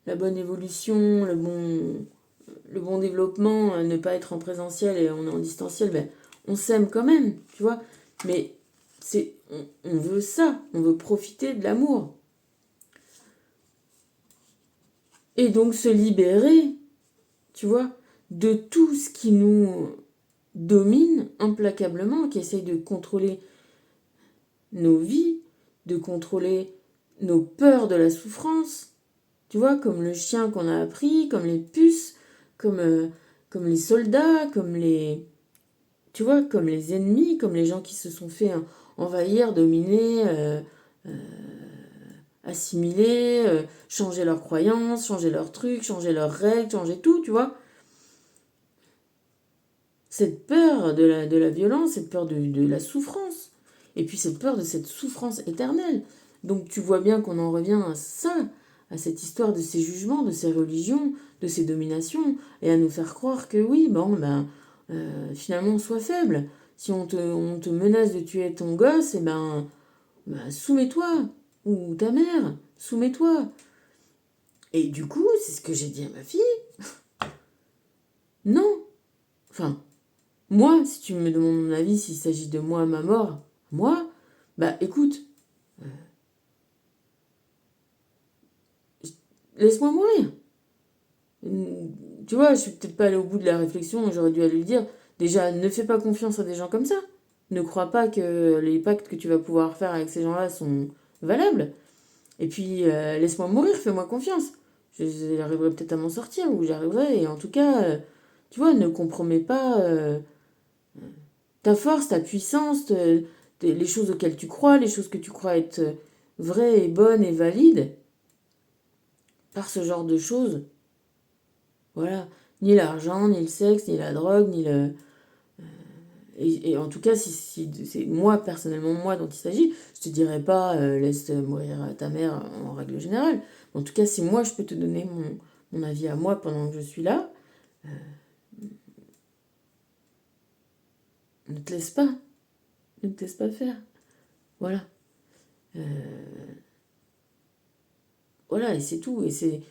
la bonne évolution, le bon développement, ne pas être en présentiel et on est en distanciel, ben, on s'aime quand même, tu vois. Mais on veut ça, on veut profiter de l'amour. Et donc se libérer, tu vois, de tout ce qui nous domine implacablement, qui essaye de contrôler nos vies, de contrôler nos peurs de la souffrance, tu vois, comme le chien qu'on a appris, comme les puces, comme, euh, comme les soldats, tu vois, comme les ennemis, comme les gens qui se sont fait envahir, dominer, assimiler, changer leurs croyances, changer leurs trucs, changer leurs règles, changer tout, tu vois. Cette peur de la violence, cette peur de la souffrance, et puis cette peur de cette souffrance éternelle. Donc tu vois bien qu'on en revient à ça, à cette histoire de ces jugements, de ces religions, de ces dominations, et à nous faire croire que oui, bon, ben, finalement, sois faible. Si on te menace de tuer ton gosse, eh ben, soumets-toi, ou ta mère, soumets-toi. Et du coup, c'est ce que j'ai dit à ma fille, non. Enfin, moi, si tu me demandes mon avis, s'il s'agit de moi, ma mort, moi, bah écoute, laisse-moi mourir. Tu vois, je suis peut-être pas allée au bout de la réflexion, j'aurais dû aller lui dire, déjà, ne fais pas confiance à des gens comme ça. Ne crois pas que les pactes que tu vas pouvoir faire avec ces gens-là sont valables. Et puis, laisse-moi mourir, fais-moi confiance. J'arriverai peut-être à m'en sortir, ou j'arriverai, et en tout cas, tu vois, ne compromets pas ta force, ta puissance, les choses auxquelles tu crois, les choses que tu crois être vraies et bonnes et valides, par ce genre de choses. Voilà. Ni l'argent, ni le sexe, ni la drogue, ni le. Et en tout cas, si c'est moi, personnellement, moi dont il s'agit, je te dirais pas laisse mourir ta mère en règle générale. En tout cas, si moi je peux te donner mon avis à moi pendant que je suis là, ne te laisse pas. Ne te laisse pas faire. Voilà. Voilà, et c'est tout. Et c'est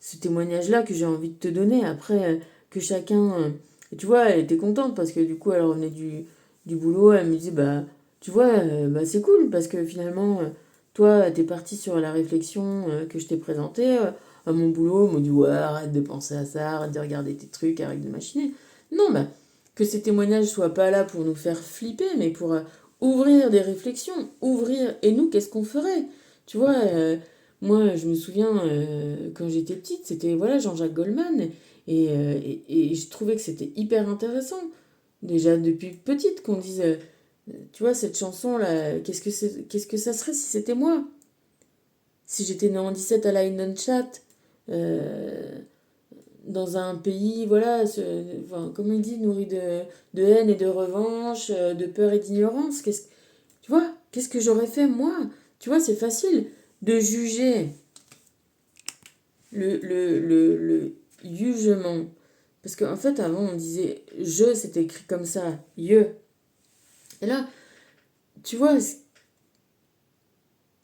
ce témoignage-là que j'ai envie de te donner. Après, que chacun. Et tu vois, elle était contente parce que du coup, elle revenait du boulot. Elle me dit, bah, tu vois, bah, c'est cool parce que finalement, toi, t'es parti sur la réflexion que je t'ai présentée. À mon boulot, on m'a dit ouais, arrête de penser à ça, arrête de regarder tes trucs, arrête de machiner. Non, bah, que ces témoignages soient pas là pour nous faire flipper, mais pour ouvrir des réflexions, ouvrir. Et nous, qu'est-ce qu'on ferait? Tu vois, moi, je me souviens quand j'étais petite, c'était voilà Jean-Jacques Goldman, et je trouvais que c'était hyper intéressant. Déjà depuis petite qu'on dise tu vois, cette chanson-là, qu'est-ce que ça serait si c'était moi? Si j'étais né en 17 à Leidenstadt, euh, dans un pays, voilà, enfin, comme il dit, nourri de haine et de revanche, de peur et d'ignorance, tu vois, qu'est-ce que j'aurais fait moi? Tu vois, c'est facile de juger le jugement. Parce qu'en fait, avant, on disait je, c'était écrit comme ça, je. Et là, tu vois,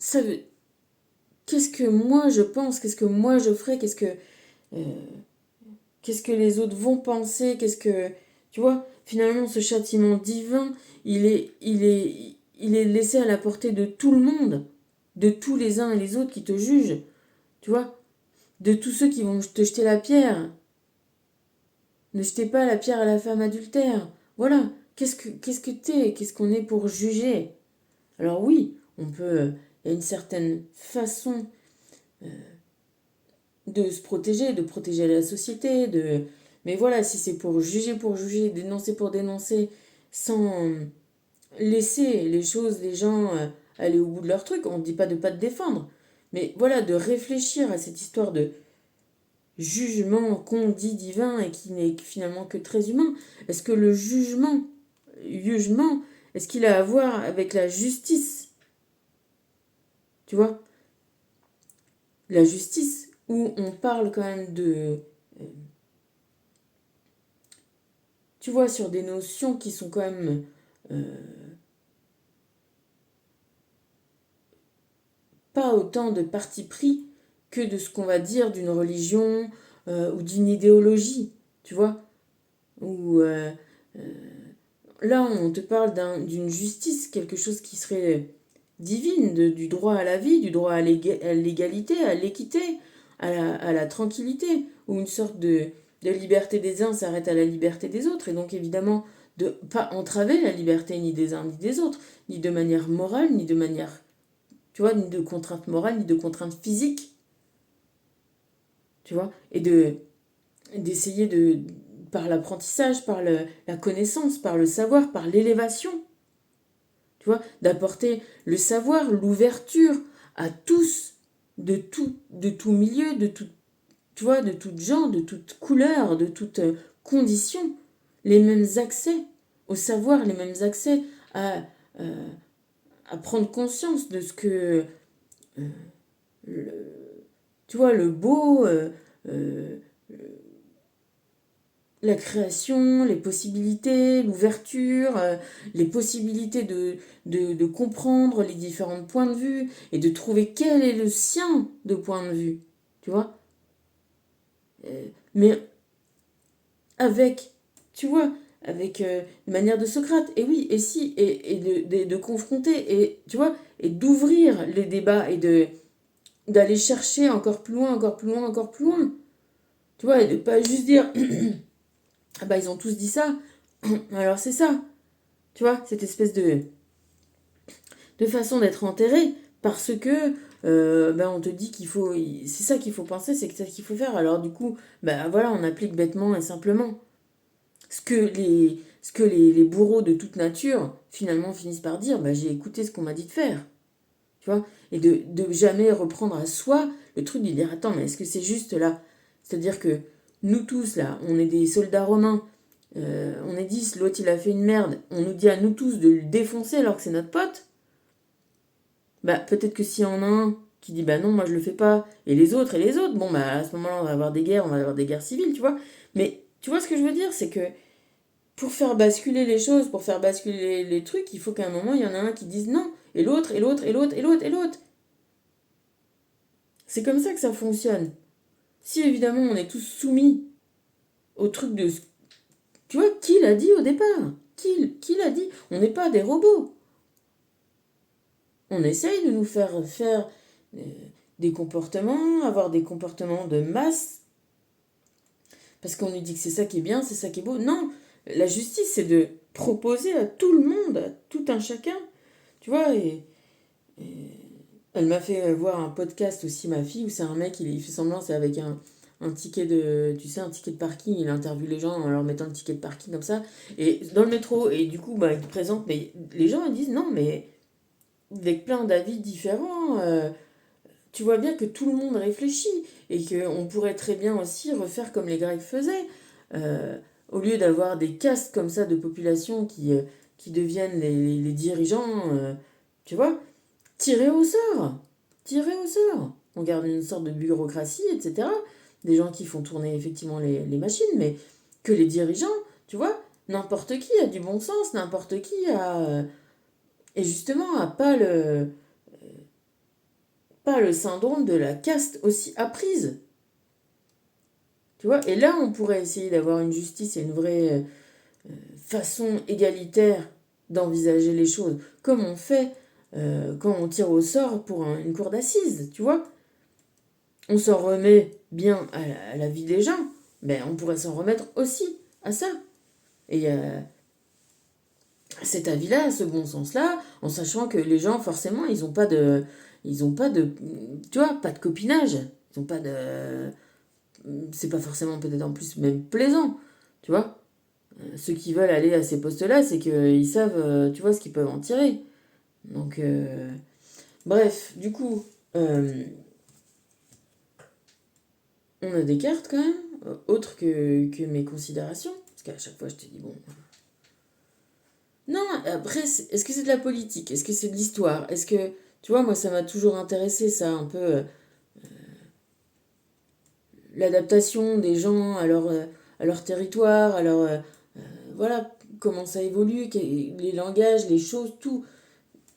ça veut, qu'est-ce que moi je pense, qu'est-ce que moi je ferais, euh, qu'est-ce que les autres vont penser, tu vois, finalement ce châtiment divin, il est laissé à la portée de tout le monde, de tous les uns et les autres qui te jugent, tu vois, de tous ceux qui vont te jeter la pierre. Ne jetez pas la pierre à la femme adultère. Voilà, qu'est-ce que t'es, qu'est-ce qu'on est pour juger. Alors oui, on peut, il y a une certaine façon de se protéger, de protéger la société, mais voilà, si c'est pour juger, dénoncer pour dénoncer, sans laisser les choses, les gens aller au bout de leur truc, on ne dit pas de pas te défendre, mais voilà, de réfléchir à cette histoire de jugement qu'on dit divin et qui n'est finalement que très humain. Est-ce que le jugement, est-ce qu'il a à voir avec la justice? Tu vois, la justice où on parle quand même tu vois, sur des notions qui sont quand même euh, pas autant de parti pris que de ce qu'on va dire d'une religion ou d'une idéologie, tu vois. Ou là, on te parle d'une justice, quelque chose qui serait divine, du droit à la vie, du droit à l'égalité, à l'équité, à la tranquillité, ou une sorte de liberté des uns s'arrête à la liberté des autres, et donc évidemment de pas entraver la liberté ni des uns ni des autres, ni de manière morale, ni de manière, tu vois, ni de contrainte morale, ni de contrainte physique, tu vois, et d'essayer par l'apprentissage, par la connaissance, par le savoir, par l'élévation, tu vois, d'apporter le savoir, l'ouverture à tous, de tout milieu, de tout, tu vois, de tout genre, de toute couleur, de toute condition, les mêmes accès au savoir, les mêmes accès à, euh, à prendre conscience de ce que, le, tu vois, le beau, euh, la création, les possibilités, l'ouverture, les possibilités de comprendre les différents points de vue et de trouver quel est le sien de point de vue, tu vois. Mais avec, tu vois, avec une manière de Socrate, et oui, et si, et de confronter, et tu vois, et d'ouvrir les débats et d'aller chercher encore plus loin, encore plus loin, encore plus loin. Tu vois, et de pas juste dire, ah bah ils ont tous dit ça, alors c'est ça. Tu vois, cette espèce de façon d'être enterré parce que ben on te dit qu'il faut. C'est ça qu'il faut penser, c'est ça qu'il faut faire. Alors du coup, ben voilà, on applique bêtement et simplement ce que les bourreaux de toute nature finalement finissent par dire, ben, j'ai écouté ce qu'on m'a dit de faire. Tu vois, et de jamais reprendre à soi le truc de dire attends, mais est-ce que c'est juste là? C'est-à-dire que nous tous là, on est des soldats romains. On est 10, l'autre il a fait une merde, on nous dit à nous tous de le défoncer alors que c'est notre pote, bah peut-être que s'il y en a un qui dit bah non, moi je le fais pas, et les autres, bon bah à ce moment-là on va avoir des guerres, on va avoir des guerres civiles, tu vois. Mais tu vois ce que je veux dire, c'est que pour faire basculer les choses, pour faire basculer les trucs, il faut qu'à un moment il y en a un qui dise non, et l'autre, et l'autre, et l'autre, et l'autre, et l'autre. C'est comme ça que ça fonctionne. Si évidemment on est tous soumis au truc de... Tu vois, qui l'a dit au départ? Qui l'a dit? On n'est pas des robots. On essaye de nous faire des comportements, avoir des comportements de masse, parce qu'on nous dit que c'est ça qui est bien, c'est ça qui est beau. Non, la justice, c'est de proposer à tout le monde, à tout un chacun, tu vois, et elle m'a fait voir un podcast aussi, ma fille, où c'est un mec, il fait semblant, c'est avec un ticket de, tu sais, un ticket de parking, il interviewe les gens en leur mettant le ticket de parking comme ça, et dans le métro, et du coup, bah, il présente, mais les gens, ils disent, non, mais avec plein d'avis différents, tu vois bien que tout le monde réfléchit, et qu'on pourrait très bien aussi refaire comme les Grecs faisaient, euh, au lieu d'avoir des castes comme ça de population qui deviennent les dirigeants, tu vois, tirer au sort. Tirer au sort. On garde une sorte de bureaucratie, etc. Des gens qui font tourner effectivement les machines, mais que les dirigeants, tu vois, n'importe qui a du bon sens, n'importe qui a... et justement, a pas le syndrome de la caste aussi apprise. Tu vois, et là, on pourrait essayer d'avoir une justice et une vraie façon égalitaire d'envisager les choses, comme on fait quand on tire au sort pour une cour d'assises, tu vois. On s'en remet bien à la vie des gens, ben on pourrait s'en remettre aussi à ça. Et cet avis-là, ce bon sens-là, en sachant que les gens, forcément, ils ont pas de, tu vois, pas de copinage. Ils ont pas de, c'est pas forcément peut-être en plus même plaisant, tu vois. Ceux qui veulent aller à ces postes-là, c'est qu'ils savent, tu vois, ce qu'ils peuvent en tirer. Donc, bref, du coup, on a des cartes quand même, autres que mes considérations. Parce qu'à chaque fois, je te dis, bon. Non, après, est-ce que c'est de la politique? Est-ce que c'est de l'histoire? Est-ce que. Tu vois, moi, ça m'a toujours intéressé, ça, un peu. L'adaptation des gens à leur territoire, à leur. Voilà, comment ça évolue, les langages, les choses, tout.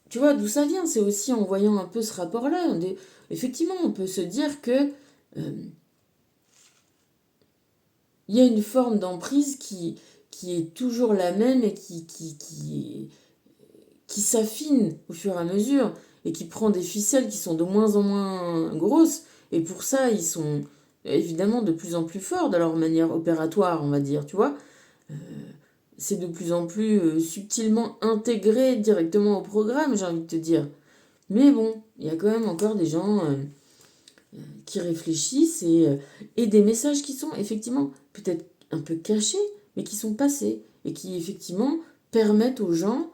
Tu vois, d'où ça vient? C'est aussi en voyant un peu ce rapport-là. Effectivement, on peut se dire que. euh, Il y a une forme d'emprise qui est toujours la même et qui s'affine au fur et à mesure et qui prend des ficelles qui sont de moins en moins grosses. Et pour ça, ils sont évidemment de plus en plus forts dans leur manière opératoire, on va dire, tu vois. C'est de plus en plus subtilement intégré directement au programme, j'ai envie de te dire. Mais bon, il y a quand même encore des gens qui réfléchissent et des messages qui sont effectivement peut-être un peu cachés, mais qui sont passés et qui effectivement permettent aux gens,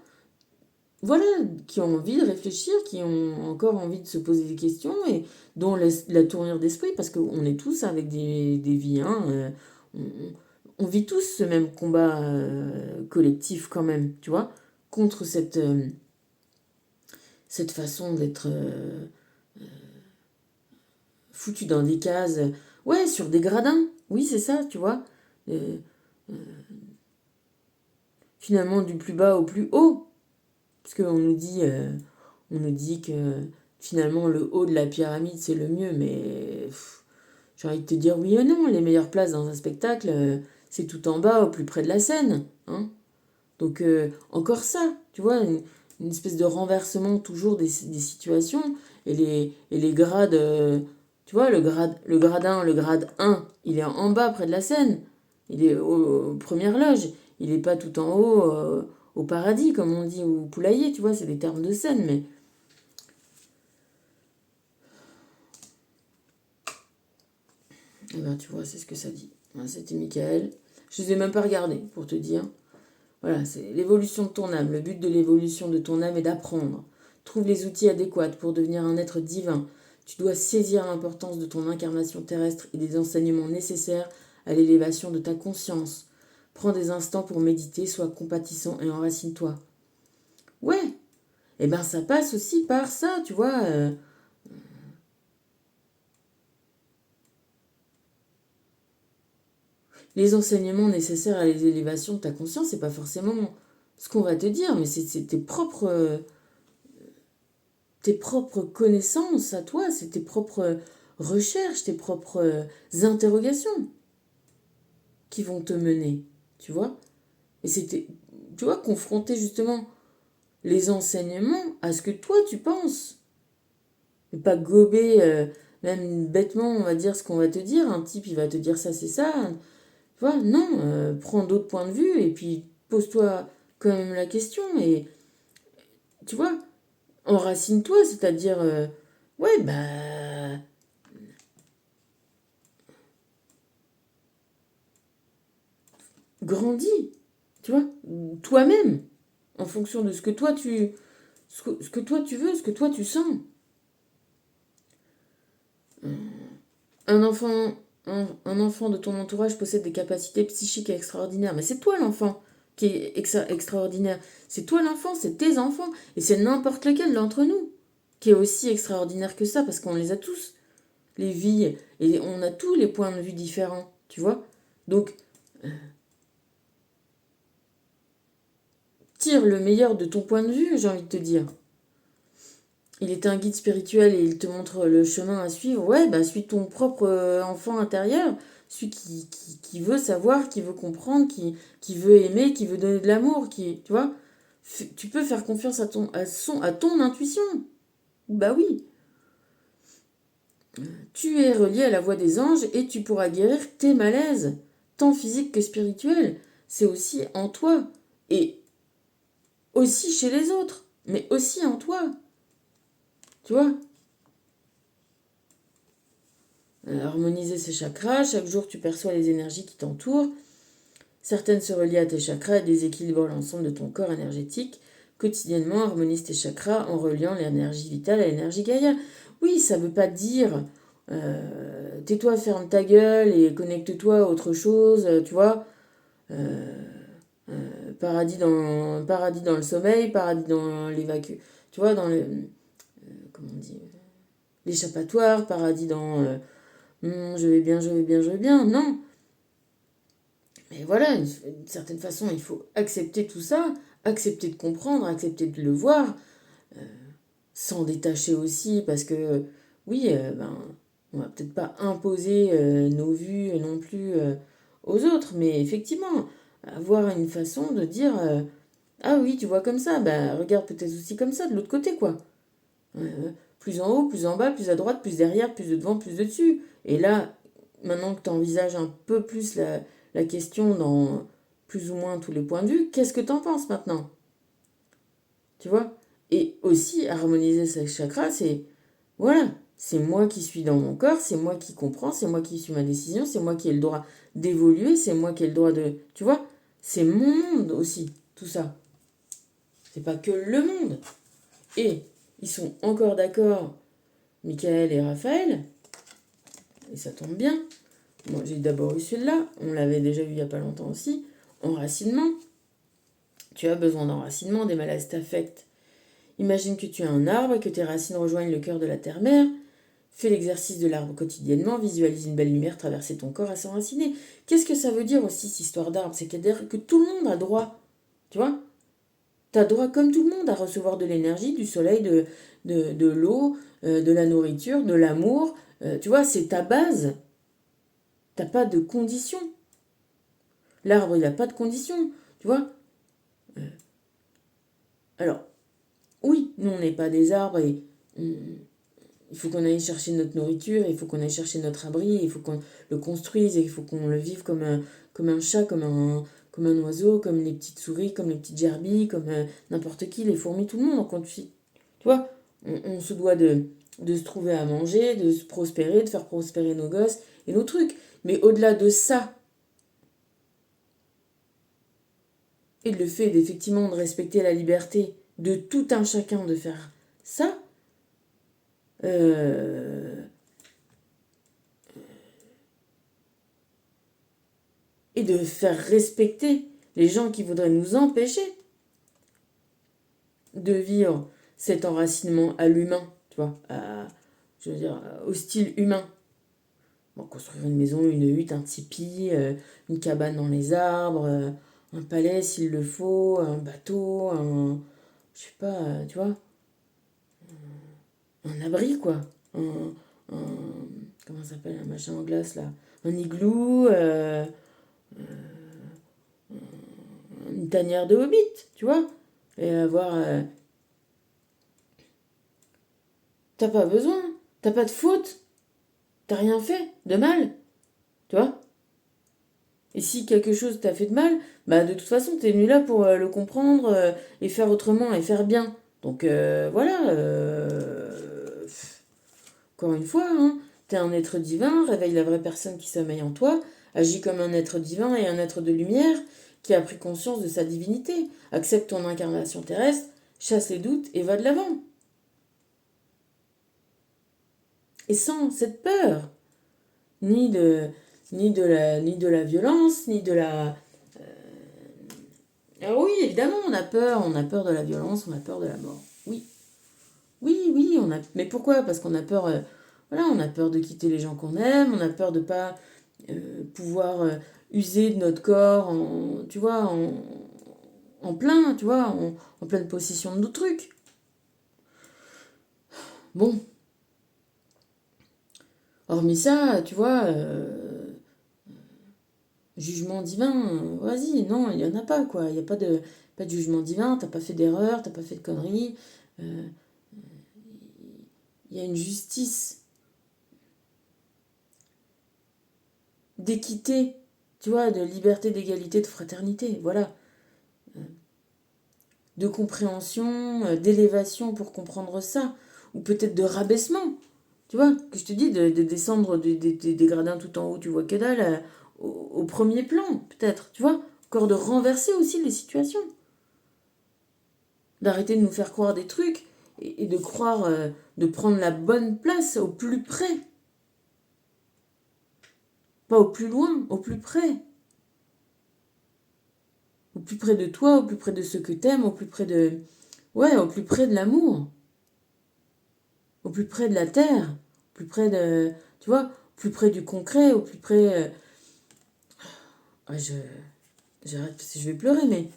voilà, qui ont envie de réfléchir, qui ont encore envie de se poser des questions et dont la tournure d'esprit, parce qu'on est tous avec des vies, hein, on vit tous ce même combat collectif quand même, tu vois, contre cette façon d'être foutu dans des cases, ouais, sur des gradins, oui, c'est ça, tu vois. Euh, Finalement, du plus bas au plus haut. Parce on nous dit que finalement, le haut de la pyramide, c'est le mieux, mais j'ai envie de te dire oui et non. Les meilleures places dans un spectacle, c'est tout en bas, au plus près de la scène. Hein. Donc, encore ça, tu vois, une espèce de renversement toujours des situations et les grades, tu vois, le grade 1, le grade 1, il est en bas près de la scène, il est aux premières loges, il n'est pas tout en haut au paradis, comme on dit, au poulailler, tu vois, c'est des termes de scène, mais eh ben, tu vois, c'est ce que ça dit. Voilà, c'était Michael. Je ne les ai même pas regardés, pour te dire. Voilà, c'est l'évolution de ton âme. Le but de l'évolution de ton âme est d'apprendre. Trouve les outils adéquats pour devenir un être divin. Tu dois saisir l'importance de ton incarnation terrestre et des enseignements nécessaires à l'élévation de ta conscience. Prends des instants pour méditer, sois compatissant et enracine-toi. Ouais, et ben ça passe aussi par ça, tu vois. Les enseignements nécessaires à l'élévation de ta conscience, c'est pas forcément ce qu'on va te dire, mais c'est tes propres connaissances à toi, c'est tes propres recherches, tes propres interrogations qui vont te mener, tu vois. Et c'était, tu vois, confronter justement les enseignements à ce que toi tu penses. Et pas gober, même bêtement, on va dire ce qu'on va te dire. Un type, il va te dire ça, c'est ça. Tu vois, non, prends d'autres points de vue et puis pose-toi quand même la question. Et tu vois, enracine-toi, c'est-à-dire, ouais, bah, grandis, tu vois, toi-même, en fonction de ce que toi tu veux, ce que toi tu sens. Un enfant, un enfant de ton entourage possède des capacités psychiques extraordinaires, mais c'est toi l'enfant qui est extraordinaire. C'est toi l'enfant, c'est tes enfants, et c'est n'importe lequel d'entre nous qui est aussi extraordinaire que ça, parce qu'on les a tous, les vies, et on a tous les points de vue différents, tu vois. Donc, tire le meilleur de ton point de vue, j'ai envie de te dire. Il est un guide spirituel et il te montre le chemin à suivre. Ouais, bah suis ton propre enfant intérieur, celui qui veut savoir, qui veut comprendre, qui veut aimer, qui veut donner de l'amour, qui, tu vois, tu peux faire confiance à ton intuition. Bah oui, tu es relié à la voix des anges et tu pourras guérir tes malaises, tant physiques que spirituels. C'est aussi en toi et aussi chez les autres, mais aussi en toi, tu vois. Harmoniser ses chakras, chaque jour tu perçois les énergies qui t'entourent. Certaines se relient à tes chakras et déséquilibrent l'ensemble de ton corps énergétique. Quotidiennement, harmonise tes chakras en reliant l'énergie vitale à l'énergie Gaïa. Oui, ça ne veut pas dire tais-toi, ferme ta gueule et connecte-toi à autre chose, tu vois. Paradis dans le sommeil, paradis dans l'évacuation, tu vois, dans le, comment on dit, l'échappatoire, paradis dans je vais bien, je vais bien, je vais bien. Non, mais voilà, d'une certaine façon, il faut accepter tout ça, accepter de comprendre, accepter de le voir, s'en détacher aussi, parce que oui, ben, on va peut-être pas imposer nos vues non plus aux autres, mais effectivement, avoir une façon de dire ah oui, tu vois comme ça, bah regarde peut-être aussi comme ça, de l'autre côté, quoi. Plus en haut, plus en bas, plus à droite, plus derrière, plus de devant, plus de dessus. Et là, maintenant que tu envisages un peu plus la question dans plus ou moins tous les points de vue, qu'est-ce que tu en penses maintenant? Tu vois? Et aussi, harmoniser ses chakras, c'est, voilà, c'est moi qui suis dans mon corps, c'est moi qui comprends, c'est moi qui suis ma décision, c'est moi qui ai le droit d'évoluer, c'est moi qui ai le droit de... Tu vois? C'est mon monde aussi, tout ça. C'est pas que le monde. Et ils sont encore d'accord, Michael et Raphaël, et ça tombe bien. Moi, j'ai d'abord eu celui-là, on l'avait déjà vu il n'y a pas longtemps aussi. Enracinement. Tu as besoin d'enracinement, des malaises t'affectent. Imagine que tu as un arbre et que tes racines rejoignent le cœur de la terre-mère. Fais l'exercice de l'arbre quotidiennement, visualise une belle lumière traverser ton corps à s'enraciner. Qu'est-ce que ça veut dire aussi, cette histoire d'arbre? C'est que tout le monde a droit, tu vois? Tu as droit, comme tout le monde, à recevoir de l'énergie, du soleil, de l'eau, de la nourriture, de l'amour. Tu vois, c'est ta base. T'as pas de conditions. L'arbre, il n'a pas de conditions, tu vois. Alors, oui, nous, on n'est pas des arbres et il faut qu'on aille chercher notre nourriture, il faut qu'on aille chercher notre abri, il faut qu'on le construise, et il faut qu'on le vive comme un chat, comme un oiseau, comme les petites souris, comme les petites gerbilles, comme n'importe qui, les fourmis, tout le monde. Tu vois, on se doit de se trouver à manger, de se prospérer, de faire prospérer nos gosses et nos trucs. Mais au-delà de ça, et le fait d'effectivement de respecter la liberté de tout un chacun de faire ça, euh, et de faire respecter les gens qui voudraient nous empêcher de vivre cet enracinement à l'humain, tu vois, je veux dire, au style humain. Bon, construire une maison, une hutte, un tipi, une cabane dans les arbres, un palais s'il le faut, un bateau, je sais pas, tu vois, un abri quoi, un- comment ça s'appelle, un machin en glace là, un igloo, une tanière de hobbit, tu vois. et avoir... t'as pas besoin, t'as pas de faute, t'as rien fait de mal, tu vois. Et si quelque chose t'a fait de mal, bah de toute façon, t'es venu là pour le comprendre et faire autrement et faire bien. Donc voilà, encore une fois, hein, t'es un être divin, réveille la vraie personne qui sommeille en toi, agis comme un être divin et un être de lumière qui a pris conscience de sa divinité. Accepte ton incarnation terrestre, chasse les doutes et va de l'avant. Et sans cette peur, ni de, ni de la violence, ni de la... Ah oui, évidemment, on a peur de la violence, on a peur de la mort. Oui, oui, oui, on a... Mais pourquoi? Parce qu'on a peur, voilà, on a peur de quitter les gens qu'on aime, on a peur de pas pouvoir user de notre corps, tu vois, en plein, tu vois, en pleine possession de nos trucs. Bon, hormis ça, tu vois, jugement divin, vas-y, non, il n'y en a pas, quoi. Il n'y a pas de jugement divin, t'as pas fait d'erreur, t'as pas fait de conneries. Euh, Il y a une justice d'équité, tu vois, de liberté, d'égalité, de fraternité, voilà. De compréhension, d'élévation pour comprendre ça. Ou peut-être de rabaissement, tu vois, que je te dis, de descendre des gradins tout en haut, tu vois que dalle, au premier plan, peut-être, tu vois. Encore de renverser aussi les situations. D'arrêter de nous faire croire des trucs et de croire, de prendre la bonne place au plus près. Pas au plus loin, au plus près. Au plus près de toi, au plus près de ceux que t'aimes, au plus près de... Ouais, au plus près de l'amour. Au plus près de la terre. Au plus près de... Tu vois, au plus près du concret, au plus près... Ouais, j'arrête parce que je vais pleurer, mais...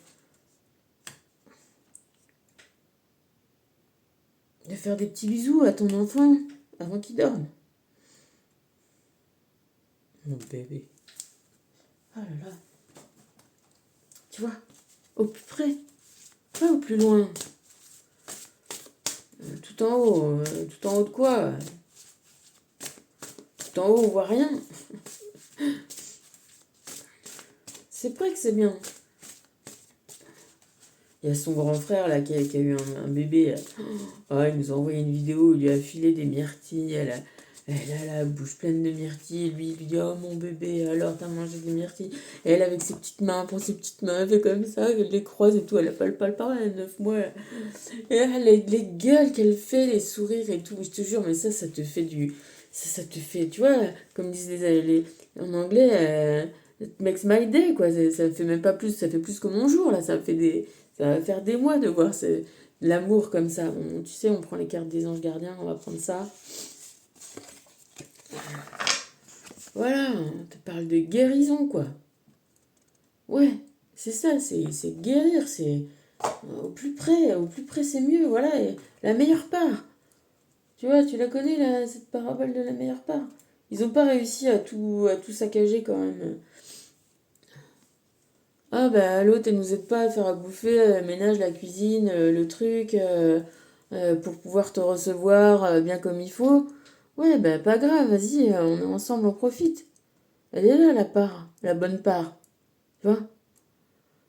De faire des petits bisous à ton enfant avant qu'il dorme. Mon bébé. Oh là là. Tu vois, au plus près. Pas au plus loin. Tout en haut. Tout en haut de quoi? Tout en haut, on voit rien. C'est vrai que c'est bien. Il y a son grand frère là qui a eu un bébé. Oh, il nous a envoyé une vidéo où il lui a filé des myrtilles. Elle a la bouche pleine de myrtilles. Et lui, il lui dit: Oh mon bébé, alors t'as mangé des myrtilles. Et elle, avec ses petites mains, pour ses petites mains, elle fait comme ça, elle les croise et tout. Elle a pas le palpar, elle a 9 mois. Et là, les gueules qu'elle fait, les sourires et tout. Je te jure, mais ça te fait du. Ça te fait, tu vois, comme disent en anglais, it makes my day, quoi. Ça fait même pas plus, ça fait plus que mon jour, là. Ça va faire des mois de voir l'amour comme ça. Tu sais, on prend les cartes des anges gardiens, on va prendre ça. Voilà, on te parle de guérison, quoi. Ouais, c'est ça, c'est guérir, c'est au plus près c'est mieux, voilà, et la meilleure part. Tu vois, tu la connais, là, cette parabole de la meilleure part. Ils n'ont pas réussi à tout saccager quand même. Ah bah l'autre, elle nous aide pas à faire à bouffer, le ménage, la cuisine, le truc, pour pouvoir te recevoir bien comme il faut. Ouais, bah pas grave, vas-y, on est ensemble, on profite. Elle est là, la part, la bonne part. Tu vois?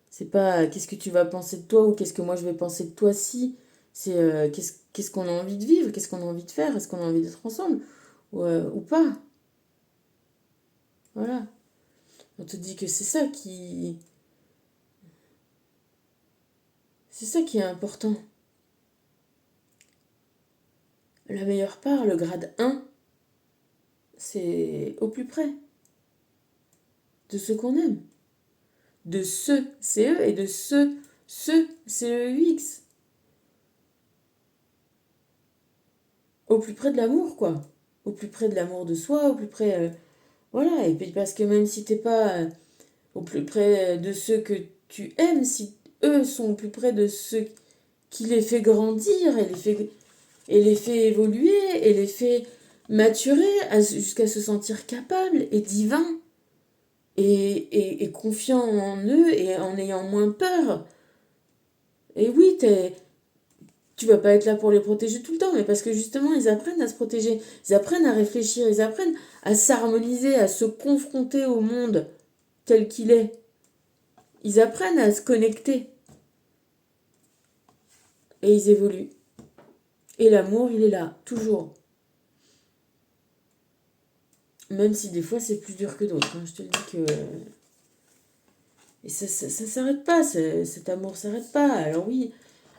C'est pas qu'est-ce que tu vas penser de toi ou qu'est-ce que moi je vais penser de toi si. C'est qu'est-ce qu'on a envie de vivre, qu'est-ce qu'on a envie de faire, est-ce qu'on a envie d'être ensemble ou pas. Voilà. On te dit que c'est ça qui est important. La meilleure part, le grade 1, c'est au plus près de ceux qu'on aime. De ceux, CE, et de ceux, CEUX. Au plus près de l'amour, quoi. Au plus près de l'amour de soi, au plus près... voilà, et puis parce que même si t'es pas au plus près de ceux que tu aimes, si eux sont au plus près de ceux qui les fait grandir et les fait évoluer et les fait maturer jusqu'à se sentir capables et divins et confiants en eux et en ayant moins peur Et oui, tu vas pas être là pour les protéger tout le temps, mais parce que justement, ils apprennent à se protéger, ils apprennent à réfléchir, ils apprennent à s'harmoniser, à se confronter au monde tel qu'il est. Ils apprennent à se connecter. Et ils évoluent. Et l'amour, il est là, toujours. Même si des fois, c'est plus dur que d'autres. Hein. Je te le dis que... Et ça s'arrête pas, cet amour s'arrête pas. Alors oui,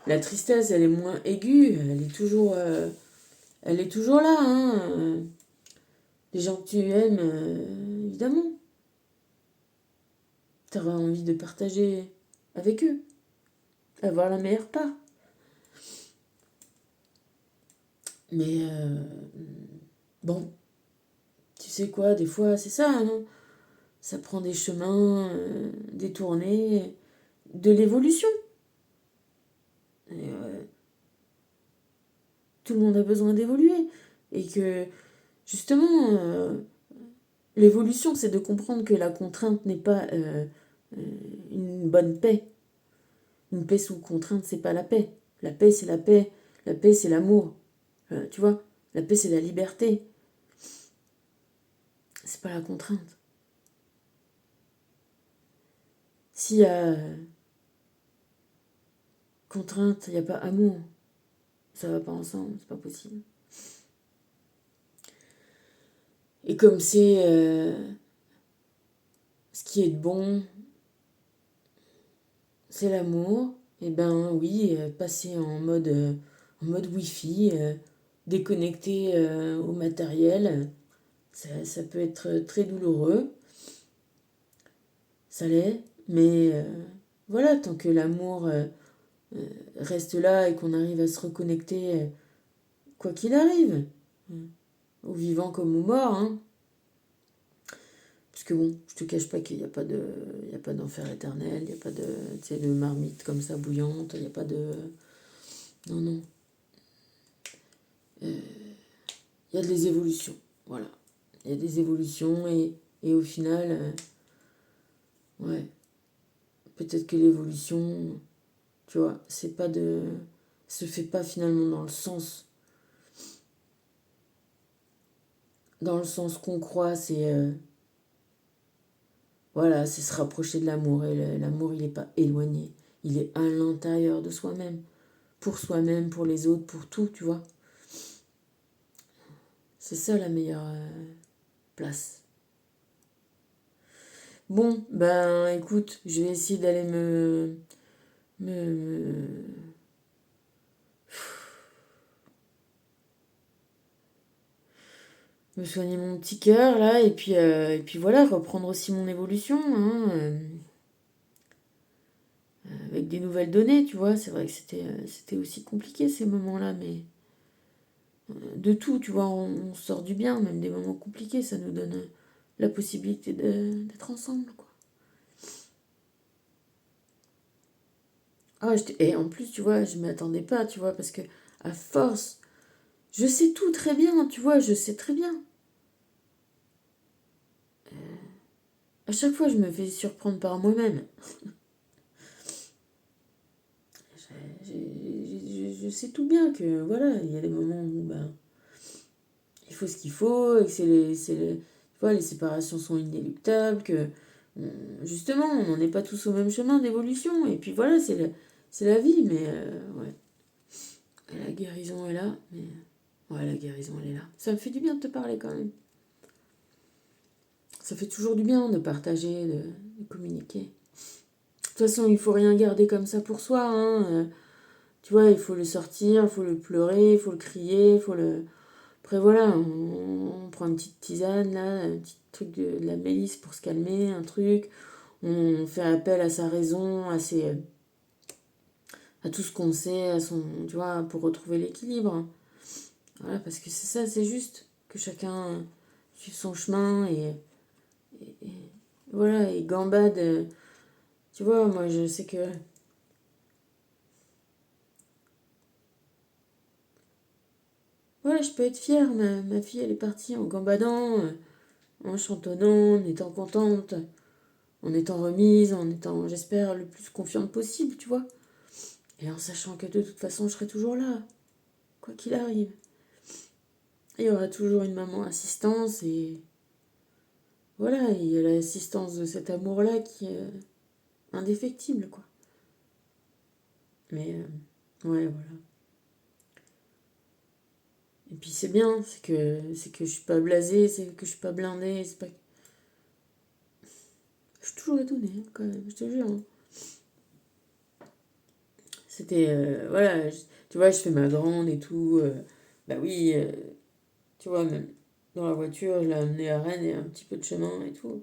la tristesse, elle est moins aiguë, elle est toujours là. Hein. Les gens que tu aimes, évidemment, tu auras envie de partager avec eux, avoir la meilleure part. Mais bon, tu sais quoi, des fois, c'est ça, hein. Ça prend des chemins détournés de l'évolution. Et, tout le monde a besoin d'évoluer. Et que, justement, l'évolution, c'est de comprendre que la contrainte n'est pas une bonne paix. Une paix sous contrainte, c'est pas la paix. La paix, c'est la paix. La paix, c'est l'amour. Tu vois, la paix, c'est la liberté. C'est pas la contrainte. S'il y a contrainte, il n'y a pas amour. Ça va pas ensemble, c'est pas possible. Et comme c'est ce qui est de bon, c'est l'amour, et ben oui, passer en mode Wi-Fi, déconnecté au matériel, ça peut être très douloureux, ça l'est, mais voilà, tant que l'amour reste là et qu'on arrive à se reconnecter, quoi qu'il arrive, au vivant comme au mort, hein. Parce que bon, je te cache pas qu'il n'y a pas de, il y a pas d'enfer éternel, il n'y a pas de, tu sais, de marmite comme ça bouillante, il n'y a pas de, non, non. Il y a des évolutions, voilà. Il y a des évolutions et au final, ouais, peut-être que l'évolution, tu vois, c'est pas de, se fait pas finalement dans le sens qu'on croit, c'est, voilà, c'est se rapprocher de l'amour et l'amour il n'est pas éloigné, il est à l'intérieur de soi-même, pour les autres, pour tout, tu vois. C'est ça la meilleure place. Bon, ben écoute, je vais essayer d'aller me, me soigner mon petit cœur là, et puis voilà, reprendre aussi mon évolution, hein, avec des nouvelles données, tu vois. C'est vrai que c'était aussi compliqué ces moments-là, mais de tout, tu vois, on sort du bien, même des moments compliqués, ça nous donne la possibilité d'être ensemble, quoi. Ah, et en plus, tu vois, je m'attendais pas, tu vois, parce que à force, je sais tout très bien, tu vois, je sais très bien. À chaque fois, je me fais surprendre par moi-même. Je sais tout bien que, voilà, il y a des moments où, ben, il faut ce qu'il faut, et que tu vois, les séparations sont inéluctables, que, justement, on n'en est pas tous au même chemin d'évolution, et puis voilà, c'est la vie, mais, ouais. Et la guérison est là, mais, ouais, la guérison, elle est là. Ça me fait du bien de te parler quand même. Ça fait toujours du bien de partager, de communiquer. De toute façon, il faut rien garder comme ça pour soi, hein. Tu vois, il faut le sortir, il faut le pleurer, il faut le crier, il faut le... Après voilà, on prend une petite tisane là, un petit truc de la mélisse pour se calmer, un truc. On fait appel à sa raison, à tout ce qu'on sait, à son, tu vois, pour retrouver l'équilibre. Voilà, parce que c'est ça, c'est juste que chacun suive son chemin et voilà, et gambade. Tu vois, moi je sais que ouais, je peux être fière, ma fille elle est partie en gambadant, en chantonnant, en étant contente, en étant remise, en étant, j'espère, le plus confiante possible, tu vois. Et en sachant que de toute façon, je serai toujours là, quoi qu'il arrive. Il y aura toujours une maman assistance et voilà, il y a l'assistance de cet amour-là qui est indéfectible, quoi. Mais ouais, voilà. Et puis c'est bien, c'est que je suis pas blasée, c'est que je suis pas blindée, c'est pas. Je suis toujours étonnée, hein, quand même, je te jure. Hein. C'était voilà, tu vois, je fais ma grande et tout. Bah oui, tu vois, même dans la voiture, je l'ai amenée à Rennes et un petit peu de chemin et tout.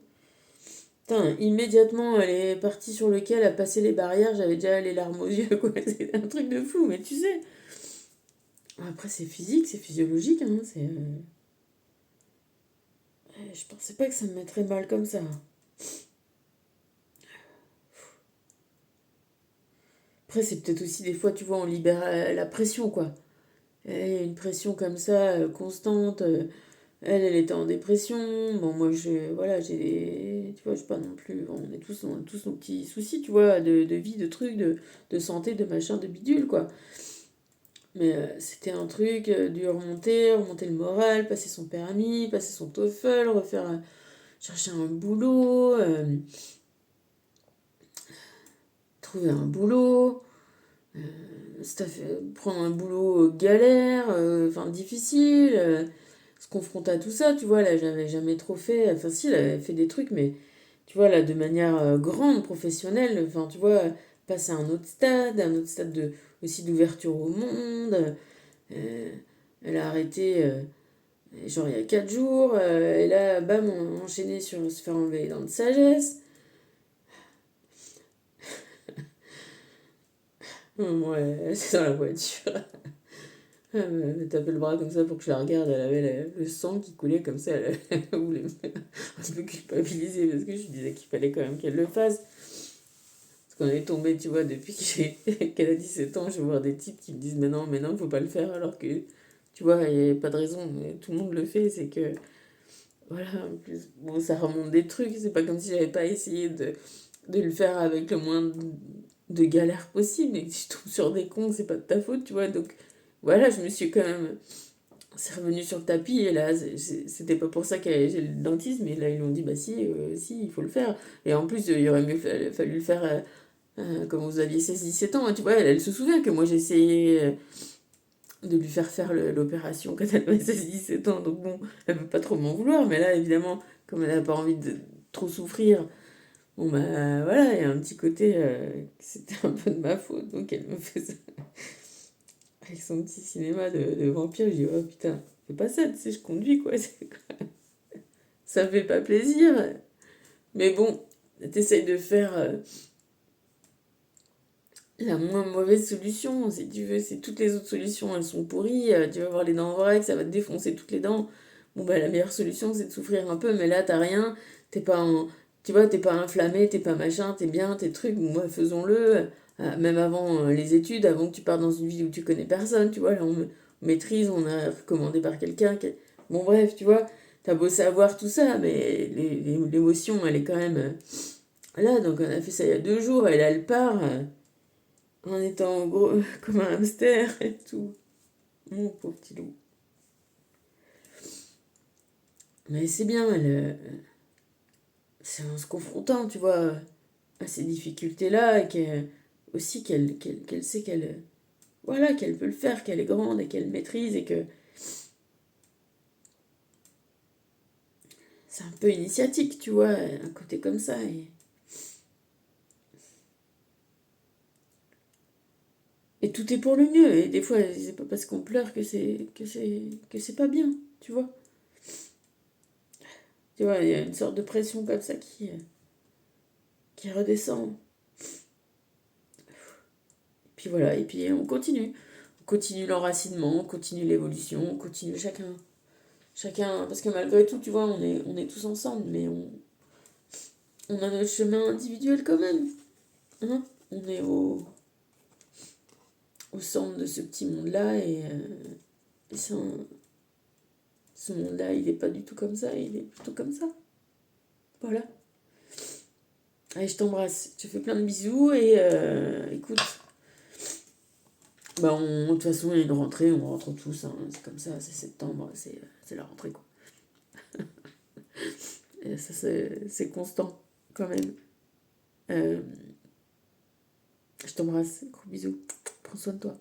Putain, immédiatement, elle est partie sur le quai, elle a passé les barrières, j'avais déjà les larmes aux yeux, quoi. C'est un truc de fou, mais tu sais. Après, c'est physique, c'est physiologique, hein. Je pensais pas que ça me mettrait mal comme ça. Après, c'est peut-être aussi des fois, tu vois, on libère la pression, quoi. Et une pression comme ça, constante. Elle était en dépression. Bon, moi, voilà, j'ai tu vois, je sais pas non plus. On a tous nos petits soucis, tu vois, de vie, de trucs, de santé, de machin, de bidule, quoi. Mais c'était un truc, dû remonter le moral, passer son permis, passer son TOEFL, chercher un boulot, trouver un boulot, prendre un boulot galère, enfin difficile, se confronter à tout ça, tu vois, là j'avais jamais trop fait, enfin si, elle avait fait des trucs, mais tu vois, là de manière grande, professionnelle, enfin tu vois, passer à un autre stade aussi d'ouverture au monde, euh, elle a arrêté, genre il y a 4 jours, et là, bam, on a enchaîné sur se faire enlever les dents de sagesse. Ouais, c'est dans la voiture. Elle me tapait le bras comme ça pour que je la regarde. Elle avait le sang qui coulait comme ça. Elle voulait me un peu culpabiliser parce que je disais qu'il fallait quand même qu'elle le fasse. Parce qu'on est tombé, tu vois, depuis qu'elle a 17 ans, je vais voir des types qui me disent mais non, faut pas le faire. Alors que, tu vois, il n'y a pas de raison. Mais tout le monde le fait. C'est que, voilà, en plus, bon, ça remonte des trucs. C'est pas comme si j'avais pas essayé de le faire avec le moins de galères possible. Et que si tu tombes sur des cons, c'est pas de ta faute, tu vois. Donc, voilà, je me suis quand même. C'est revenu sur le tapis et là, c'était pas pour ça que j'ai le dentiste, mais là, ils l'ont dit, bah si, il faut le faire. Et en plus, il aurait mieux fallu le faire quand vous aviez 16 17 ans. Tu vois, elle se souvient que moi, j'ai essayé de lui faire l'opération quand elle avait 16 17 ans. Donc bon, elle peut pas trop m'en vouloir, mais là, évidemment, comme elle n'a pas envie de trop souffrir, bon bah voilà, il y a un petit côté, c'était un peu de ma faute, donc elle me fait ça avec son petit cinéma de vampire. Je dis, oh putain, fais pas ça, tu sais, je conduis quoi. Ça fait pas plaisir. Mais bon, t'essayes de faire la moins mauvaise solution, si tu veux. Si toutes les autres solutions, elles sont pourries, tu vas avoir les dents vraie, que ça va te défoncer toutes les dents. Bon, bah, la meilleure solution, c'est de souffrir un peu, mais là, t'as rien. T'es pas en... Tu vois, t'es pas inflammé, t'es pas machin, t'es bien, t'es trucs. Bon, bah, faisons-le. Même avant les études, avant que tu partes dans une ville où tu connais personne, tu vois. Là, on maîtrise, on a recommandé par quelqu'un. Bon, bref, tu vois, t'as beau savoir tout ça, mais l'émotion, elle est quand même là. Donc, on a fait ça il y a 2 jours, et là, elle part. En étant gros comme un hamster et tout. Mon pauvre petit loup. Mais c'est bien, c'est en se confrontant, tu vois, à ces difficultés-là, et aussi qu'elle sait qu'elle voilà, qu'elle peut le faire, qu'elle est grande et qu'elle maîtrise, et que c'est un peu initiatique, tu vois, un côté comme ça. Et tout est pour le mieux. Et des fois, c'est pas parce qu'on pleure que c'est pas bien, tu vois. Tu vois, il y a une sorte de pression comme ça qui redescend. Puis voilà, et puis on continue. On continue l'enracinement, on continue l'évolution, on continue chacun, parce que malgré tout, tu vois, on est tous ensemble, mais on a notre chemin individuel quand même. Hein. On est au centre de ce petit monde-là, et ce monde-là, il n'est pas du tout comme ça, il est plutôt comme ça. Voilà. Allez, je t'embrasse. Je te fais plein de bisous, et écoute, De toute façon, il y a une rentrée, on rentre tous, hein, c'est comme ça, c'est septembre, c'est la rentrée, quoi. Et ça, c'est constant, quand même. Euh, je t'embrasse, gros bisous, prends soin de toi.